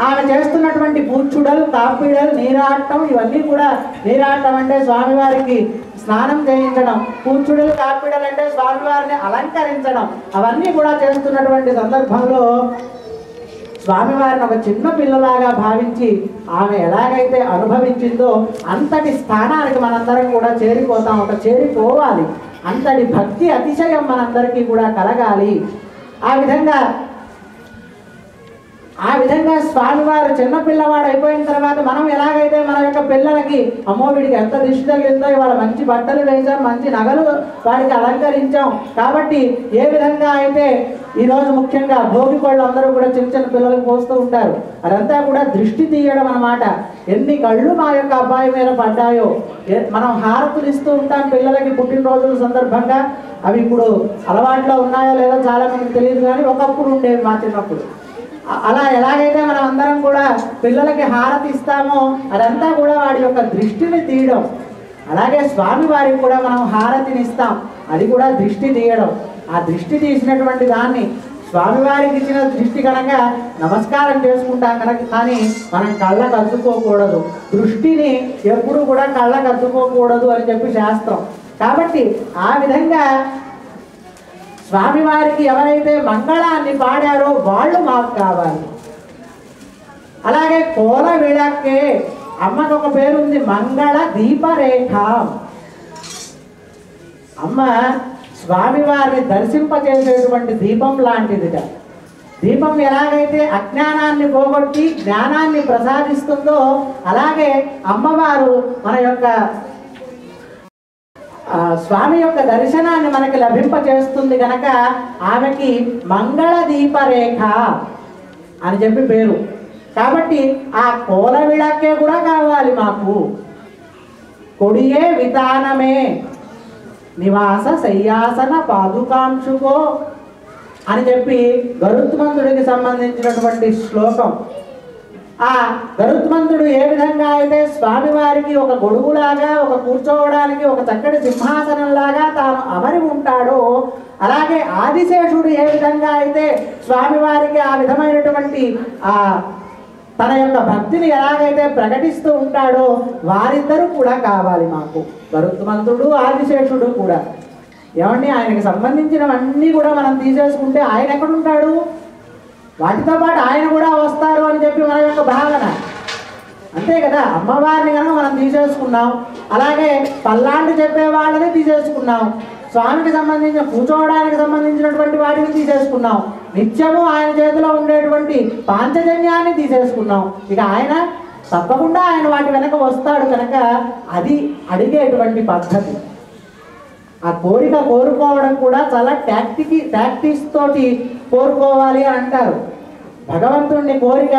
ఆమె చేస్తున్నటువంటి పూడ్చుడలు, కాపిడలు, నీరాటం, ఇవన్నీ కూడా, నీరాటం అంటే స్వామివారికి స్నానం చేయించడం, పూడ్చుడలు కాపిడలు అంటే స్వామివారిని అలంకరించడం, అవన్నీ కూడా చేస్తున్నటువంటి సందర్భంలో స్వామివారిని ఒక చిన్న పిల్లలాగా భావించి ఆమె ఎలాగైతే అనుభవించిందో అంతటి స్థానానికి మనందరం కూడా చేరిపోతాం. ఒక చేరిపోవాలి. అంతటి భక్తి అతిశయం మనందరికీ కూడా కలగాలి. ఆ విధంగా స్వామివారు చిన్నపిల్లవాడు అయిపోయిన తర్వాత మనం ఎలాగైతే మన యొక్క పిల్లలకి అమ్మో వీడికి ఎంత దిష్టి తగిలిందో, ఇవాళ మంచి బట్టలు వేసాం, మంచి నగలు వాడికి అలంకరించాం. కాబట్టి ఏ విధంగా అయితే ఈరోజు ముఖ్యంగా భోగి పళ్ళు అందరూ కూడా చిన్న చిన్న పిల్లలకు పోస్తూ ఉంటారు. అదంతా కూడా దృష్టి తీయడం అన్నమాట. ఎన్ని కళ్ళు మా యొక్క అబ్బాయి మీద పడ్డాయో. మనం హారతులు ఇస్తూ ఉంటాం పిల్లలకి పుట్టినరోజుల సందర్భంగా. అవి ఇప్పుడు అలవాట్లో ఉన్నాయో లేదో చాలా మందికి తెలియదు, కానీ ఒకప్పుడు ఉండేవి మా చిన్నప్పుడు. అలా ఎలాగైతే మనం అందరం కూడా పిల్లలకి హారతి ఇస్తామో అదంతా కూడా వాడి యొక్క దృష్టిని తీయడం. అలాగే స్వామివారికి కూడా మనం హారతిని ఇస్తాం, అది కూడా దృష్టి తీయడం. ఆ దృష్టి తీసినటువంటి దాన్ని స్వామివారికి ఇచ్చిన దృష్టి కనుక నమస్కారం చేసుకుంటాం కనుక, కానీ మనం కళ్ళకు అద్దుకోకూడదు. దృష్టిని ఎప్పుడు కూడా కళ్ళకు అద్దుకోకూడదు అని చెప్పి శాస్త్రం. కాబట్టి ఆ విధంగా స్వామివారికి ఎవరైతే మంగళాన్ని పాడారో వాళ్ళు మాకు కావాలి. అలాగే కోల విళక్కే, అమ్మకు ఒక పేరు ఉంది, మంగళ దీపరేఖ. అమ్మ స్వామివారిని దర్శింపచేసేటువంటి దీపం లాంటిదిట. దీపం ఎలాగైతే అజ్ఞానాన్ని పోగొట్టి జ్ఞానాన్ని ప్రసాదిస్తుందో అలాగే అమ్మవారు మన యొక్క స్వామి యొక్క దర్శనాన్ని మనకి లభింపచేస్తుంది కనుక ఆమెకి మంగళ దీపరేఖ అని చెప్పి పేరు. కాబట్టి ఆ కోల విళక్కే కూడా కావాలి మాకు. కొడియే వితానమే నివాస శయ్యాసన పాదుకాంశుకో అని చెప్పి గరుత్మంతుడికి సంబంధించినటువంటి శ్లోకం. ఆ గరుత్మంతుడు ఏ విధంగా అయితే స్వామివారికి ఒక గొడుగులాగా, ఒక కూర్చోవడానికి ఒక చక్కటి సింహాసనంలాగా తాను అమరి ఉంటాడో, అలాగే ఆదిశేషుడు ఏ విధంగా అయితే స్వామివారికి ఆ విధమైనటువంటి తన యొక్క భక్తిని ఎలాగైతే ప్రకటిస్తూ ఉంటాడో వారిద్దరూ కూడా కావాలి మాకు. గరుత్మంతుడు ఆదిశేషుడు కూడా. ఏమండి, ఆయనకి సంబంధించినవన్నీ కూడా మనం తీసేసుకుంటే ఆయన ఎక్కడుంటాడు? వాటితో పాటు ఆయన కూడా వస్తారు అని చెప్పి మన యొక్క భావన. అంతే కదా. అమ్మవారిని కనుక మనం తీసేసుకున్నాం, అలాగే పల్లాంటి చెప్పే వాళ్ళని తీసేసుకున్నాం, స్వామికి సంబంధించిన కూర్చోవడానికి సంబంధించినటువంటి వాటిని తీసేసుకున్నాం, నిత్యము ఆయన చేతిలో ఉండేటువంటి పాంచజన్యాన్ని తీసేసుకున్నాం. ఇక ఆయన తప్పకుండా ఆయన వాటి వెనక వస్తాడు కనుక అది అడిగేటువంటి పద్ధతి. ఆ కోరిక కోరుకోవడం కూడా చాలా టాక్టిక్స్ తోటి కోరుకోవాలి అని అంటారు. భగవంతుడిని కోరిక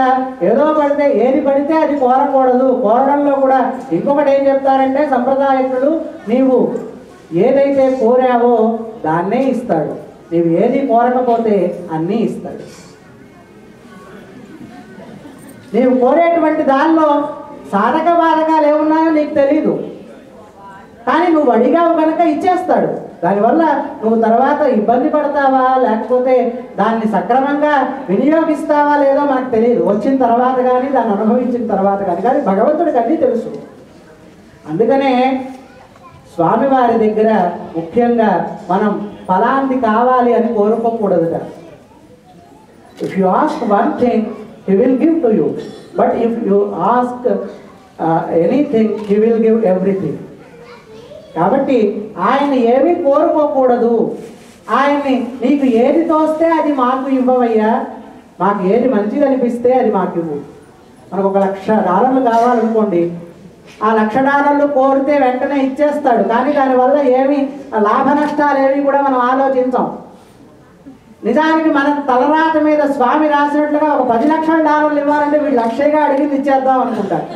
ఏదో పడితే ఏది పడితే అది కోరకూడదు. కోరడంలో కూడా ఇంకొకటి ఏం చెప్తారంటే సంప్రదాయకులు, నీవు ఏదైతే కోరావో దాన్నే ఇస్తాడు, నీవు ఏది కోరకపోతే అన్నీ ఇస్తాడు. నీవు కోరేటువంటి దానిలో సాధక బాధకాలు ఏమున్నాయో నీకు తెలీదు. కానీ నువ్వు అడిగావు కనుక ఇచ్చేస్తాడు. దానివల్ల నువ్వు తర్వాత ఇబ్బంది పడతావా లేకపోతే దాన్ని సక్రమంగా వినియోగిస్తావా లేదో మనకు తెలియదు, వచ్చిన తర్వాత కానీ దాన్ని అనుభవించిన తర్వాత కానీ. కానీ భగవంతుడికి అన్నీ తెలుసు. అందుకనే స్వామివారి దగ్గర ముఖ్యంగా మనం ఫలాంటి కావాలి అని కోరుకోకూడదుట. If you ask one thing he will give to you, but if you ask anything he will give everything. కాబట్టి ఆయన ఏమీ కోరుకోకూడదు. ఆయన్ని నీకు ఏది తోస్తే అది మాకు ఇవ్వవయ్యా, మాకు ఏది మంచిది అనిపిస్తే అది మాకు ఇవ్వు. మనకు $1,00,000 కావాలనుకోండి, ఆ $1,00,000 కోరితే వెంటనే ఇచ్చేస్తాడు. కానీ దానివల్ల ఏమి లాభ నష్టాలు ఏవి కూడా మనం ఆలోచించాం. నిజానికి మన తలరాత మీద స్వామి రాసినట్లుగా ఒక $10,00,000 ఇవ్వాలంటే వీళ్ళు లక్షగా అడిగింది ఇచ్చేద్దాం అనుకుంటారు.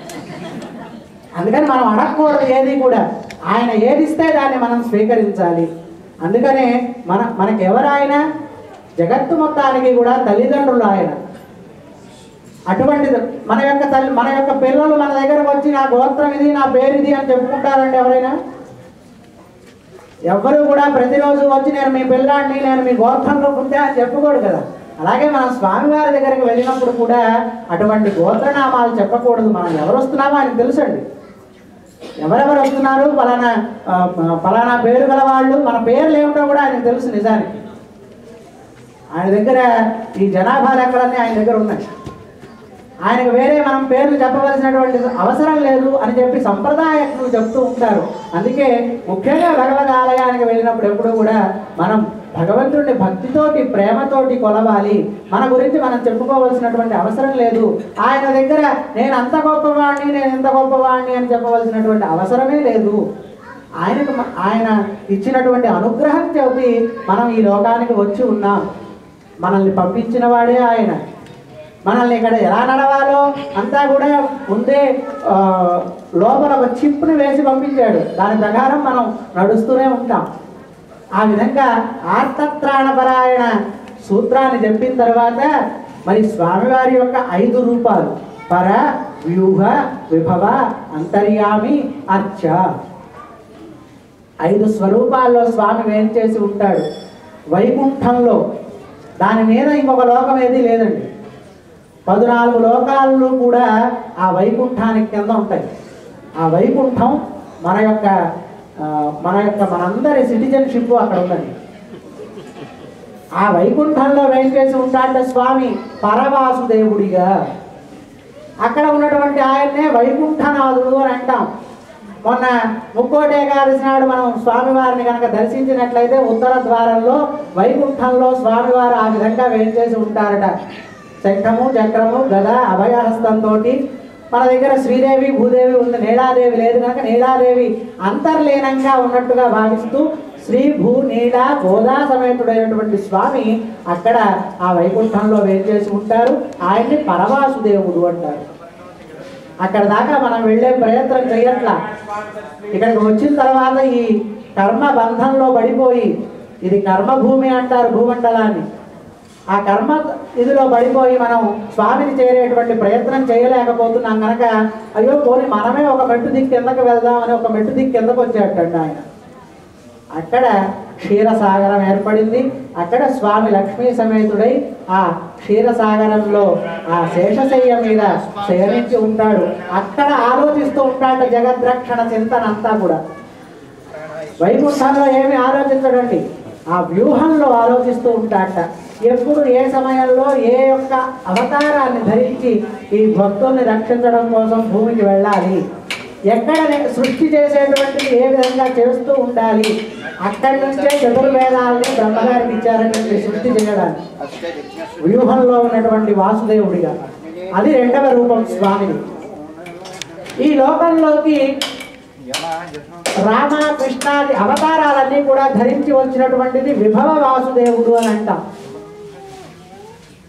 అందుకని మనం అడగకూడదు ఏది కూడా. ఆయన ఏది ఇస్తే దాన్ని మనం స్వీకరించాలి. అందుకనే మనకెవరు ఆయన? జగత్తు మొత్తానికి కూడా తల్లిదండ్రులు ఆయన. అటువంటిది మన యొక్క పిల్లలు మన దగ్గరకు వచ్చి నా గోత్రం ఇది, నా పేరు ఇది అని చెప్పుకుంటారండి ఎవరైనా? ఎవ్వరు కూడా ప్రతిరోజు వచ్చి నేను మీ పిల్లాడిని, నేను మీ గోత్రంలో పుట్టా అని చెప్పుకోడు కదా. అలాగే మనం స్వామివారి దగ్గరికి వెళ్ళినప్పుడు కూడా అటువంటి గోత్రనామాలు చెప్పకూడదు. మనం ఎవరు వస్తున్నామో ఆయనకు తెలుసండి. ఎవరెవరు వస్తున్నారు, ఫలానా పేరు గల వాళ్ళు, మన పేర్లు ఏమిటో కూడా ఆయనకు తెలుసు. నిజానికి ఆయన దగ్గర ఈ జనాభా లెక్కలన్నీ ఆయన దగ్గర ఉన్నాయి. ఆయనకు వేరే మనం పేర్లు చెప్పవలసినటువంటి అవసరం లేదు అని చెప్పి సంప్రదాయకులు చెప్తూ ఉంటారు. అందుకే ముఖ్యంగా భగవద్ ఆలయానికి వెళ్ళినప్పుడు ఎప్పుడు కూడా మనం భగవంతుడిని భక్తితోటి ప్రేమతోటి కొలవాలి. మన గురించి మనం చెప్పుకోవాల్సినటువంటి అవసరం లేదు. ఆయన దగ్గర నేను అంత గొప్పవాడిని, నేను ఎంత గొప్పవాడిని అని చెప్పవలసినటువంటి అవసరమే లేదు. ఆయన ఇచ్చినటువంటి అనుగ్రహం చేతి మనం ఈ లోకానికి వచ్చి ఉన్నాం. మనల్ని పంపించిన వాడే ఆయన. మనల్ని ఇక్కడ ఎలా నడవాలో అంతా కూడా ముందే లోపల ఒక చిప్ని వేసి పంపించాడు. దాని ప్రకారం మనం నడుస్తూనే ఉంటాం. ఆ విధంగా ఆర్తత్రాణపరాయణ సూత్రాన్ని చెప్పిన తర్వాత మరి స్వామివారి యొక్క 5 రూపాలు పర, వ్యూహ, విభవ, అంతర్యామి, అర్చ, 5 స్వరూపాల్లో స్వామి వేంచేసి ఉంటాడు. వైకుంఠంలో దాని మీద ఇంకొక లోకం ఏది లేదండి. 14 లోకాలు కూడా ఆ వైకుంఠానికి కింద ఉంటాయి. ఆ వైకుంఠం మనందరి సిటిజన్షిప్ అక్కడ ఉందండి. ఆ వైకుంఠంలో వేంచేసి ఉంటాడ స్వామి పరవాసుదేవుడిగా. అక్కడ ఉన్నటువంటి ఆయన్నే వైకుంఠనాథుడు అని అంటాం. మొన్న ముక్కోటి ఏకాదశి నాడు మనం స్వామివారిని కనుక దర్శించినట్లయితే ఉత్తర ద్వారంలో వైకుంఠంలో స్వామివారు ఆ విధంగా వేంచేసి ఉంటారట. శంఖము, చక్రము, గద, అభయహస్తంతో. మన దగ్గర శ్రీదేవి, భూదేవి ఉంది, నీలాదేవి లేదు కనుక నీలాదేవి అంతర్లీనంగా ఉన్నట్టుగా భావిస్తూ శ్రీ భూ నీల గోదా సమేతుడైనటువంటి స్వామి అక్కడ ఆ వైకుంఠంలో వేంచేసి ఉంటారు. ఆయన్ని పరవాసుదేవుడు అంటారు. అక్కడ దాకా మనం వెళ్ళే ప్రయత్నం చేయట్లా. ఇక్కడికి వచ్చిన తర్వాత ఈ కర్మ బంధంలో పడిపోయి, ఇది కర్మభూమి అంటారు భూమండలాన్ని, ఆ కర్మ ఇదిలో పడిపోయి మనం స్వామిని చేరేటువంటి ప్రయత్నం చేయలేకపోతున్నాం కనుక అయ్యో పోనీ మనమే ఒక మెట్టు దిక్కు కిందకు వెళ్దామని ఒక మెట్టు దిక్కు కిందకు వచ్చేటండి ఆయన. అక్కడ క్షీరసాగరం ఏర్పడింది. అక్కడ స్వామి లక్ష్మీ సమేతుడై ఆ క్షీరసాగరంలో ఆ శేషశయ్య మీద శయనించి ఉంటాడు. అక్కడ ఆలోచిస్తూ ఉంటాడు జగద్రక్షణ చింతన అంతా కూడా. వైకుంఠంలో ఏమి ఆలోచించడండి, ఆ వ్యూహంలో ఆలోచిస్తూ ఉంటాడట. ఎప్పుడు ఏ సమయంలో ఏ యొక్క అవతారాన్ని ధరించి ఈ భక్తుల్ని రక్షించడం కోసం భూమికి వెళ్ళాలి, ఎక్కడ సృష్టి చేసేటువంటిది ఏ విధంగా చేస్తూ ఉండాలి, అక్కడి నుంచే చతుర్వేదాలని బ్రహ్మగారికి ఇచ్చారనేది సృష్టి చేయడానికి వ్యూహంలో ఉన్నటువంటి వాసుదేవుడిగా. అది 2వ రూపం స్వామిని. ఈ లోకంలోకి రామ, కృష్ణాది అవతారాలన్నీ కూడా ధరించి వచ్చినటువంటిది విభవ వాసుదేవుడు అని అంటాం.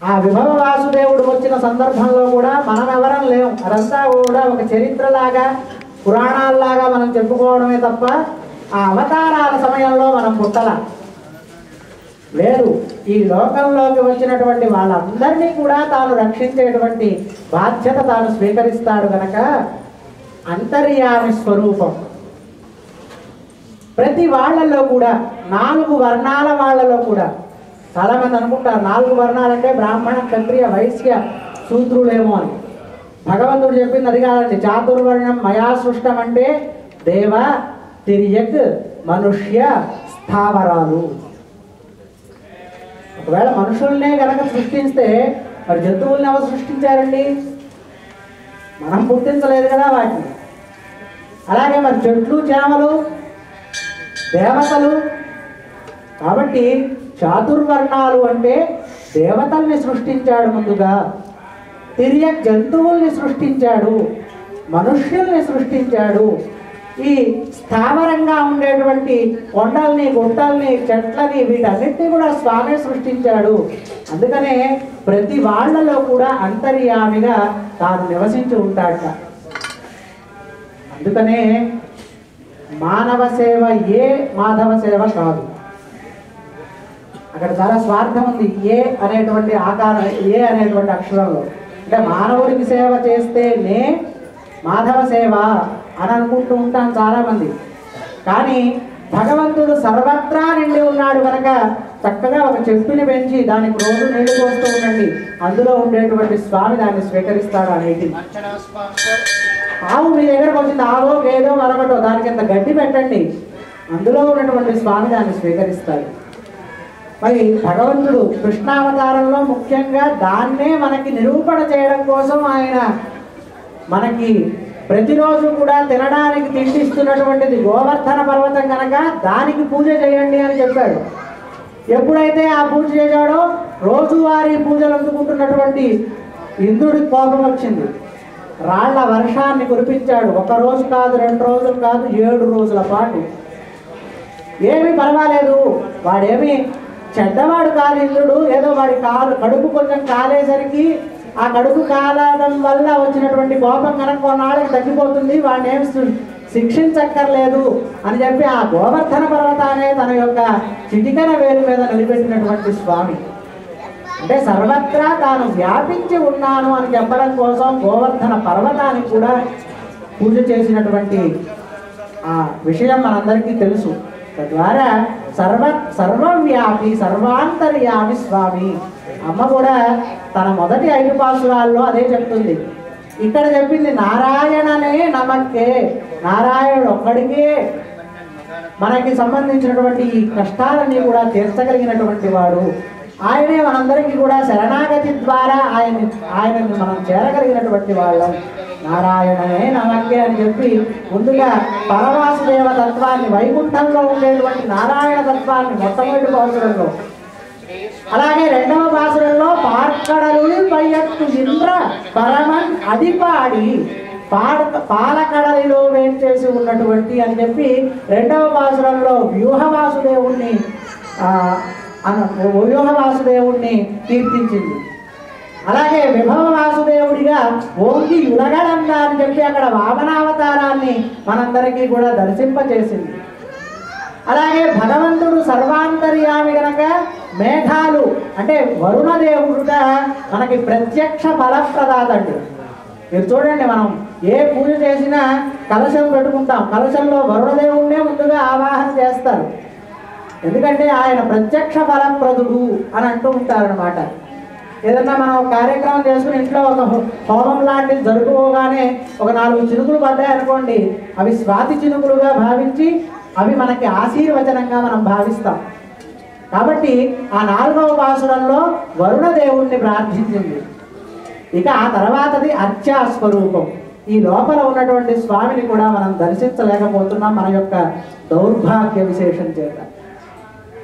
ఆ విభవ వాసుదేవుడు వచ్చిన సందర్భంలో కూడా మనం ఎవరం లేవు. అదంతా కూడా ఒక చరిత్రలాగా, పురాణాల్లాగా మనం చెప్పుకోవడమే తప్ప ఆ అవతారాల సమయంలో మనం పుట్టల లేదు. ఈ లోకంలోకి వచ్చినటువంటి వాళ్ళందరినీ కూడా తాను రక్షించేటువంటి బాధ్యత తాను స్వీకరిస్తాడు గనక అంతర్యామి స్వరూపం. ప్రతి వాళ్ళల్లో కూడా 4 వర్ణాల వాళ్ళలో కూడా చాలామంది అనుకుంటారు 4 వర్ణాలంటే బ్రాహ్మణ క్షత్రియ వైశ్య శూద్రులేమో అని. భగవంతుడు చెప్పింది అది కాదండి. చాతుర్వర్ణం మయా సృష్టం అంటే దేవ, తిర్యక్, మనుష్య, స్థావరాలు. ఒకవేళ మనుషుల్నే కనుక సృష్టిస్తే మరి జంతువుల్ని ఎవరు సృష్టించారండి? మనం పుట్టించలేదు కదా వాటిని. అలాగే మరి చెట్లు, చేమలు, దేవతలు. కాబట్టి చాతుర్వర్ణాలు అంటే దేవతల్ని సృష్టించాడు ముందుగా, తిరియ జంతువుల్ని సృష్టించాడు, మనుష్యుల్ని సృష్టించాడు. ఈ స్థావరంగా ఉండేటువంటి కొండల్ని, గుట్టల్ని, చెట్లని వీటన్నిటినీ కూడా స్వామి సృష్టించాడు. అందుకనే ప్రతి వాళ్ళలో కూడా అంతర్యామిగా తాను నివసించి ఉంటాడట. అందుకనే మానవ సేవ ఏ మాధవ సేవ కాదు. అక్కడ చాలా స్వార్థం ఉంది ఏ అనేటువంటి ఆకారం, ఏ అనేటువంటి అక్షరంలో. అంటే మానవుడికి సేవ చేస్తేనే మాధవ సేవ అని అనుకుంటూ ఉంటాం చాలామంది. కానీ భగవంతుడు సర్వత్రా నిండి ఉన్నాడు కనుక చక్కగా ఒక చెట్టుని పెంచి దానికి రోజు నీళ్లు పోస్తూ ఉండండి, అందులో ఉండేటువంటి స్వామి దాన్ని స్వీకరిస్తాడు అనేది. ఆవు మీ దగ్గరకు వచ్చింది, ఆవో గేదో మరొకటో, దానికి ఇంత గడ్డి పెట్టండి, అందులో ఉన్నటువంటి స్వామి దాన్ని స్వీకరిస్తాడు. మరి భగవంతుడు కృష్ణావతారంలో ముఖ్యంగా దాన్నే మనకి నిరూపణ చేయడం కోసం ఆయన మనకి ప్రతిరోజు కూడా తినడానికి తిండిస్తున్నటువంటిది గోవర్ధన పర్వతం కనుక దానికి పూజ చేయండి అని చెప్పాడు. ఎప్పుడైతే ఆ పూజ చేశాడో రోజువారీ పూజలు అందుకుంటున్నటువంటి ఇంద్రుడికి కోపం వచ్చింది. రాళ్ల వర్షాన్ని కురిపించాడు. 1 రోజు కాదు, 2 రోజులు కాదు, 7 రోజుల పాటు. ఏమీ పర్వాలేదు, వాడేమి చెడ్డవాడు కాదు ఇంద్రుడు. ఏదో వాడి కడుపు కొంచెం కాలేసరికి ఆ కడుపు కాలడం వల్ల వచ్చినటువంటి కోపం కనుక కొన్నాళ్ళకి తగ్గిపోతుంది, వాడిని ఏమి శిక్షించక్కర్లేదు అని చెప్పి ఆ గోవర్ధన పర్వతాన్ని తన యొక్క చిటికన వేలు మీద నిలబెట్టినటువంటి స్వామి. అంటే సర్వత్రా తాను వ్యాపించి ఉన్నాను అని చెప్పడం కోసం గోవర్ధన పర్వతానికి కూడా పూజ చేసినటువంటి ఆ విషయం మనందరికీ తెలుసు. తద్వారా సర్వవ్యాపి సర్వాంతర్యామి స్వామి. అమ్మ కూడా తన మొదటి 5 పాసురాల్లో అదే చెప్తుంది. ఇక్కడ చెప్పింది నారాయణనే నమక్కే, నారాయణుడు ఒక్కడికే మనకి సంబంధించినటువంటి ఈ కష్టాలన్నీ కూడా తీర్చగలిగినటువంటి వాడు. ఆయనే మనందరికీ కూడా శరణాగతి ద్వారా ఆయనని మనం చేరగలిగినటువంటి వాళ్ళం. నారాయణనే నమక్కే అని చెప్పి ముందుగా పరవాసుదేవ తత్వాన్ని, వైకుంఠంలో ఉండేటువంటి నారాయణ తత్వాన్ని మొట్టమొదటి పాసురంలో, అలాగే 2వ పాసురంలో పార్కడలు పయ్యత్తు ఇంద్ర పరమన్ అదిపాడి పాలకడలిలో వేంచేసి ఉన్నటువంటి అని చెప్పి 2వ పాసురంలో వ్యూహ వాసుదేవుణ్ణి కీర్తించింది. అలాగే విభవ వాసుదేవుడిగా ఓంగి యురగడన్నా అని చెప్పి అక్కడ వామనావతారాన్ని మనందరికీ కూడా దర్శింపచేసింది. అలాగే భగవంతుడు సర్వాంతర్యామి గనక మేఘాలు అంటే వరుణదేవుడుగా మనకి ప్రత్యక్ష ఫలప్రదాతండి. మీరు చూడండి, మనం ఏ పూజ చేసినా కలశం పెట్టుకుంటాం, కలశంలో వరుణదేవుడినే ముందుగా ఆవాహన చేస్తారు. ఎందుకంటే ఆయన ప్రత్యక్ష ఫలప్రదుడు అని అంటూ ఉంటారనమాట. ఏదన్నా మనం కార్యక్రమం చేసుకుని ఇంట్లో ఒక హోమం లాంటిది జరుపుకోగానే ఒక 4 చినుకులు పడ్డాయనుకోండి, అవి స్వాతి చినుకులుగా భావించి అవి మనకి ఆశీర్వచనంగా మనం భావిస్తాం. కాబట్టి ఆ 4వ పాసురంలో వరుణదేవుణ్ణి ప్రార్థించింది. ఇక ఆ తర్వాతది అర్చా స్వరూపం. ఈ లోపల ఉన్నటువంటి స్వామిని కూడా మనం దర్శించలేకపోతున్నాం మన యొక్క దౌర్భాగ్య విశేషం చేత.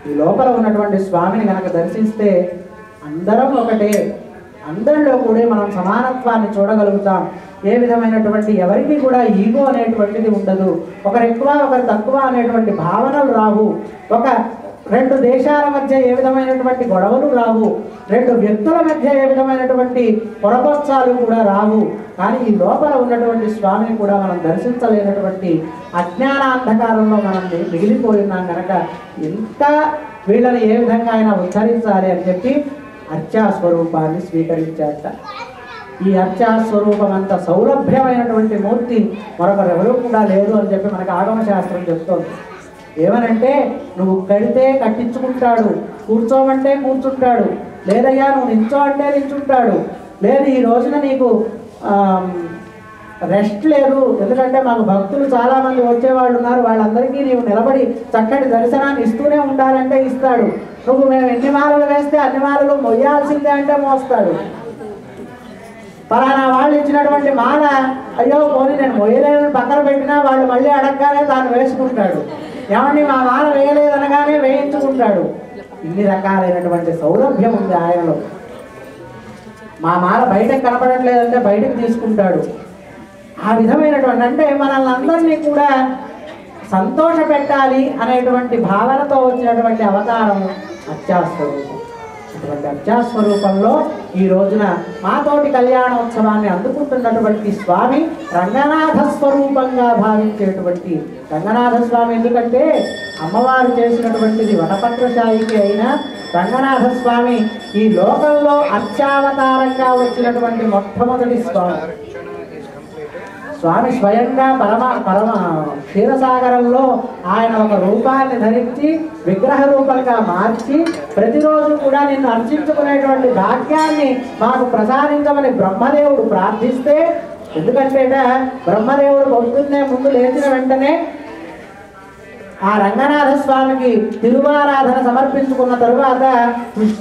ఈ లోపల ఉన్నటువంటి స్వామిని కనుక దర్శిస్తే అందరం ఒకటే, అందరిలో కూడా మనం సమానత్వాన్ని చూడగలుగుతాం. ఏ విధమైనటువంటి ఎవరికి కూడా ఈగో అనేటువంటిది ఉండదు. ఒకరు ఎక్కువ ఒకరు తక్కువ అనేటువంటి భావనలు రావు. ఒక 2 దేశాల మధ్య ఏ విధమైనటువంటి గొడవలు రావు. 2 వ్యక్తుల మధ్య ఏ విధమైనటువంటి పొరపక్షాలు కూడా రావు. కానీ ఈ లోపల ఉన్నటువంటి స్వామిని కూడా మనం దర్శించలేనటువంటి అజ్ఞానాంధకారంలో మనం మిగిలిపోయినాం కనుక ఇంకా వీళ్ళని ఏ విధంగా అయినా ఉద్ధరించాలి అని చెప్పి అర్చా స్వరూపాన్ని స్వీకరించాట. ఈ అర్చా స్వరూపం అంత సౌలభ్యమైనటువంటి మూర్తి మరొకరెవరూ కూడా లేదు అని చెప్పి మనకు ఆగమ శాస్త్రం చెప్తోంది. ఏమనంటే నువ్వు కడితే కట్టించుకుంటాడు, కూర్చోమంటే కూర్చుంటాడు, లేదయ్యా నువ్వు నించో అంటే నించుంటాడు, లేదు ఈ రోజున నీకు రెస్ట్ లేదు, ఎందుకంటే మాకు భక్తులు చాలామంది వచ్చేవాళ్ళు ఉన్నారు, వాళ్ళందరికీ నీవు నిలబడి చక్కటి దర్శనాన్ని ఇస్తూనే ఉండాలంటే ఇస్తాడు, నువ్వు మేము ఎన్ని మాలలు వేస్తే అన్ని మాలలు మొయ్యాల్సిందే అంటే మోస్తాడు. పలానా వాళ్ళు ఇచ్చినటువంటి మాల అయ్యో పోనీ నేను మొయ్యలేదని పక్కన పెట్టినా వాళ్ళు మళ్ళీ అడగగానే తాను వేసుకుంటాడు, ఏమండి మా మాల వేయలేదనగానే వేయించుకుంటాడు. ఇన్ని రకాలైనటువంటి సౌలభ్యం ఉంది ఆయనలో. మా మాల బయటకు కనపడట్లేదంటే బయటకు తీసుకుంటాడు. ఆ విధమైనటువంటి అంటే మనల్ని అందరినీ కూడా సంతోష పెట్టాలి అనేటువంటి భావనతో వచ్చినటువంటి అవతారం అర్చాస్వరూపం. అటువంటి అర్చాస్వరూపంలో ఈ రోజున మాతోటి కళ్యాణోత్సవాన్ని అందుకుంటున్నటువంటి స్వామి రంగనాథ స్వరూపంగా భావించేటువంటి రంగనాథ స్వామి. ఎందుకంటే అమ్మవారు చేసినటువంటిది వటపత్రశాయికి అయినా రంగనాథ స్వామి ఈ లోకంలో అర్చావతారంగా వచ్చినటువంటి మొట్టమొదటి స్వామి. స్వామి స్వయంగా పరమ క్షీరసాగరంలో ఆయన ఒక రూపాన్ని ధరించి విగ్రహ రూపంగా మార్చి ప్రతిరోజు కూడా నిన్ను అర్చించుకునేటువంటి భాగ్యాన్ని మాకు ప్రసాదించమని బ్రహ్మదేవుడు ప్రార్థిస్తే, ఎందుకంటే బ్రహ్మదేవుడు పొద్దున్నే ముందు లేచిన వెంటనే ఆ రంగనాథ స్వామికి తిరువారాధన సమర్పించుకున్న తరువాత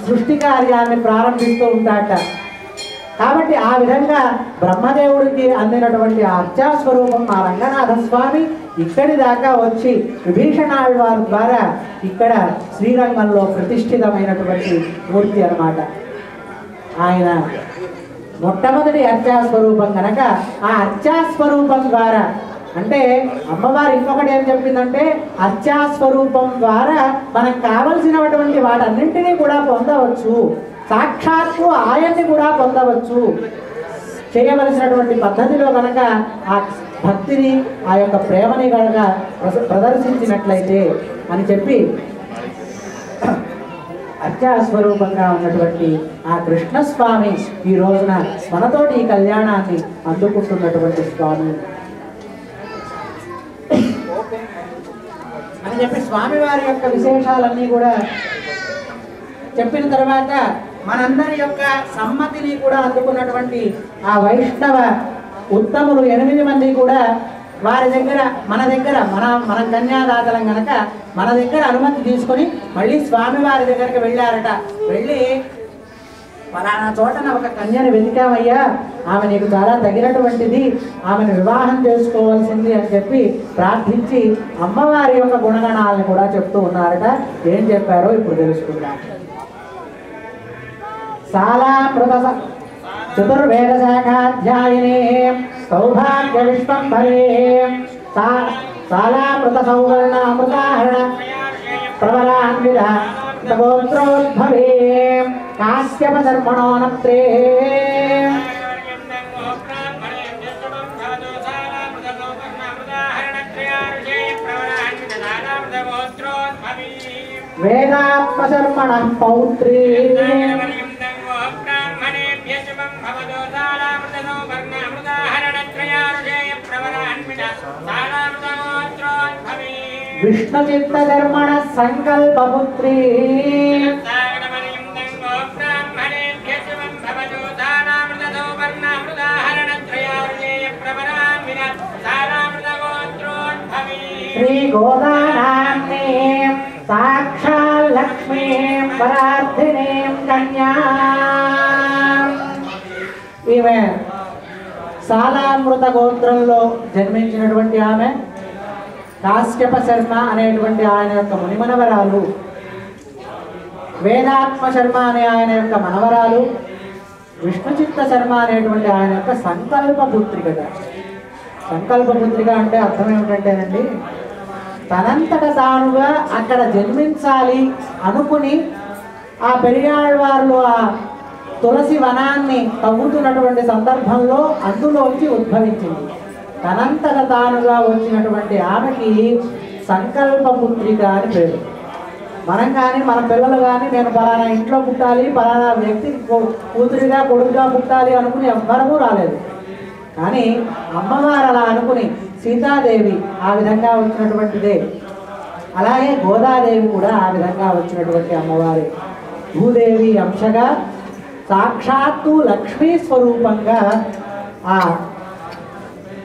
సృష్టి కార్యాన్ని ప్రారంభిస్తూ ఉంటాట. కాబట్టి ఆ విధంగా బ్రహ్మదేవుడికి అందినటువంటి ఆ అర్చాస్వరూపం ఆ రంగనాథ స్వామి ఇక్కడి దాకా వచ్చి విభీషణాళ్వారి ద్వారా ఇక్కడ శ్రీరంగంలో ప్రతిష్ఠితమైనటువంటి మూర్తి అన్నమాట. ఆయన మొట్టమొదటి అర్చాస్వరూపం కనుక ఆ అర్చాస్వరూపం ద్వారా అంటే అమ్మవారు ఇంకొకటి ఏం చెప్పిందంటే అర్చాస్వరూపం ద్వారా మనకు కావలసినటువంటి వాటన్నింటినీ కూడా పొందవచ్చు, సాక్షాత్తు ఆయన్ని కూడా పొందవచ్చు. చేయవలసినటువంటి పద్ధతిలో కనుక ఆ భక్తిని ఆ యొక్క ప్రేమని కనుక ప్రదర్శించినట్లయితే అని చెప్పి అర్చాస్వరూపంగా ఉన్నటువంటి ఆ కృష్ణస్వామి ఈ రోజున మనతోటి ఈ కళ్యాణాన్ని అందుకుంటున్నటువంటి స్వామి అని చెప్పి స్వామివారి యొక్క విశేషాలన్నీ కూడా చెప్పిన తర్వాత మనందరి యొక్క సమ్మతిని కూడా అందుకున్నటువంటి ఆ వైష్ణవ ఉత్తములు 8 మంది కూడా వారి దగ్గర మన కన్యాదాతలం కనుక మన దగ్గర అనుమతి తీసుకొని మళ్ళీ స్వామివారి దగ్గరికి వెళ్ళారట. వెళ్ళి ఫలానా చోటన ఒక కన్యను వెతికామయ్యా, ఆమె నీకు చాలా తగినటువంటిది, ఆమెను వివాహం చేసుకోవాల్సింది అని చెప్పి ప్రార్థించి అమ్మవారి యొక్క గుణగణాలను కూడా చెప్తూ ఉన్నారట. ఏం చెప్పారో ఇప్పుడు తెలుసుకుందాం. శాలామృత చతుర్వేద శాఖాధ్యాయినే సౌభాగ్య విశ్వంభరే శాలామృత సౌవర్ణ అమృతాహరణ ప్రవరాన్విత గోత్రోద్భవే కాశ్యప ధర్మణోనప్త్రే వేదాత్మశర్మణ పౌత్రీ విష్ణుచిత్తధర్మణ సంకల్పపుత్రీ శ్రీ గోదానామ్నే సాక్షాల్ లక్ష్మీ పరార్థినే కన్యా. ఈమె శాలామృత గోత్రంలో జన్మించినటువంటి ఆమె కాశ్యప శర్మ అనేటువంటి ఆయన యొక్క మునిమనవరాలు, వేదాత్మ శర్మ అనే ఆయన యొక్క మనవరాలు, విష్ణుచిత్త శర్మ అనేటువంటి ఆయన యొక్క సంకల్ప పుత్రిక. సంకల్ప పుత్రిక అంటే అర్థం ఏమిటంటేనండి, తనంతట తానుగా అక్కడ జన్మించాలి అనుకుని ఆ పెరియాళ్వార్లు ఆ తులసి వనాన్ని తవ్వుతున్నటువంటి సందర్భంలో అందులోంచి ఉద్భవించింది. తనంతట తానుగా వచ్చినటువంటి ఆమెకి సంకల్ప పుత్రిక అని పేరు. మనం కానీ మన పిల్లలు కానీ నేను పలానా ఇంట్లో పుట్టాలి, పలానా వ్యక్తి కూతురిగా కొడుకుగా పుట్టాలి అనుకుని ఎవ్వరూ రాలేదు. కానీ అమ్మవారు అలా అనుకుని సీతాదేవి ఆ విధంగా వచ్చినటువంటిదే. అలాగే గోదాదేవి కూడా ఆ విధంగా వచ్చినటువంటి అమ్మవారి భూదేవి అంశగా సాక్షాత్తు లక్ష్మీ స్వరూపంగా ఆ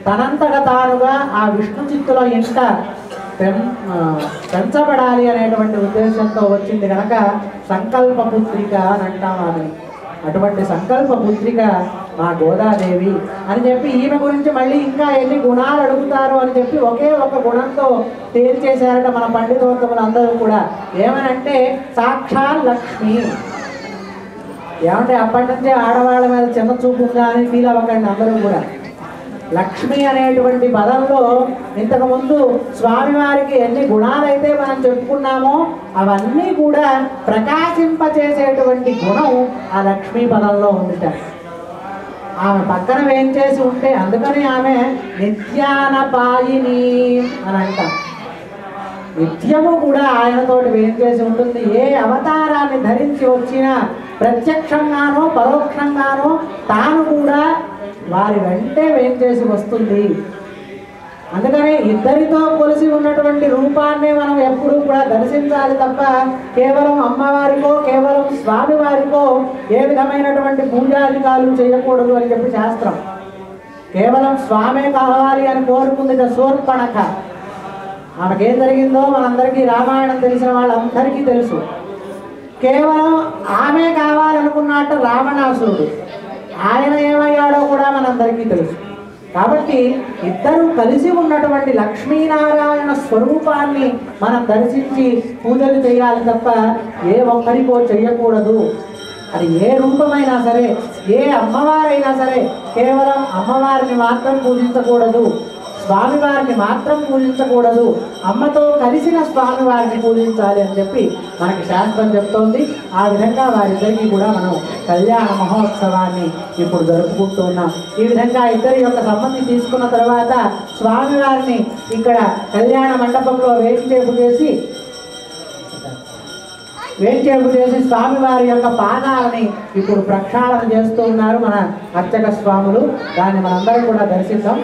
తనంతట తానుగా ఆ విష్ణు చిత్తులో ఇంత పెంచబడాలి అనేటువంటి ఉద్దేశంతో వచ్చింది కనుక సంకల్ప పుత్రిక అని అంటాం ఆమెని. అటువంటి సంకల్ప పుత్రిక మా గోదాదేవి అని చెప్పి ఈమె గురించి మళ్ళీ ఇంకా ఎన్ని గుణాలు అడుగుతారు అని చెప్పి ఒకే ఒక గుణంతో తేల్చేశారట మన పండితోత్తములు అందరూ కూడా. ఏమనంటే సాక్షాత్ లక్ష్మి. ఏమంటే అప్పటి నుంచే ఆడవాళ్ళ మీద చిన్న చూపుగా అని ఫీల్ అవ్వకండి అందరూ కూడా. లక్ష్మి అనేటువంటి పదంలో ఇంతకుముందు స్వామివారికి ఎన్ని గుణాలైతే మనం చెప్పుకున్నామో అవన్నీ కూడా ప్రకాశింపచేసేటువంటి గుణం ఆ లక్ష్మీ పదంలో ఉందిట. ఆమె పక్కన వేయించేసి ఉంటే అందుకని ఆమె నిత్యానపాయిని అని అంటాం. నిత్యము కూడా ఆయనతోటి వేయించేసి ఉంటుంది. ఏ అవతారాన్ని ధరించి వచ్చినా ప్రత్యక్షంగానో పరోక్షంగానో తాను కూడా వారి వెంటే వేయించేసి వస్తుంది. అందుకని ఇద్దరితో కొలిసి ఉన్నటువంటి రూపాన్నే మనం ఎప్పుడూ కూడా దర్శించాలి తప్ప కేవలం అమ్మవారికో కేవలం స్వామివారికో ఏ విధమైనటువంటి పూజాధికారులు చేయకూడదు అని చెప్పి శాస్త్రం. కేవలం స్వామే కావాలి అని కోరుకుంది శూర్పణఖ. ఆమెకేం జరిగిందో మనందరికీ రామాయణం తెలిసిన వాళ్ళందరికీ తెలుసు. కేవలం ఆమె కావాలనుకున్నట్టు రావణాసురుడు, ఆయన ఏమయ్యాడో కూడా మనందరికీ తెలుసు. కాబట్టి ఇద్దరు కలిసి ఉన్నటువంటి లక్ష్మీనారాయణ స్వరూపాన్ని మనం దర్శించి పూజలు చేయాలి తప్ప ఏ ఒక్కరికో చెయ్యకూడదు. అది ఏ రూపమైనా సరే, ఏ అమ్మవారైనా సరే కేవలం అమ్మవారిని మాత్రం పూజించకూడదు, స్వామివారిని మాత్రం పూజించకూడదు, అమ్మతో కలిసిన స్వామివారిని పూజించాలి అని చెప్పి మనకి శాస్త్రం చెప్తోంది. ఆ విధంగా వారిద్దరికీ కూడా మనం కళ్యాణ మహోత్సవాన్ని ఇప్పుడు జరుపుకుంటూ ఉన్నాం. ఈ విధంగా ఇద్దరి యొక్క సంబంధి తీసుకున్న తర్వాత స్వామివారిని ఇక్కడ కళ్యాణ మండపంలో వేంచేపు చేసి స్వామివారి యొక్క పాదాలని ఇప్పుడు ప్రక్షాళన చేస్తూ ఉన్నారు మన అర్చక స్వాములు. దాన్ని మనందరం కూడా దర్శిద్దాం.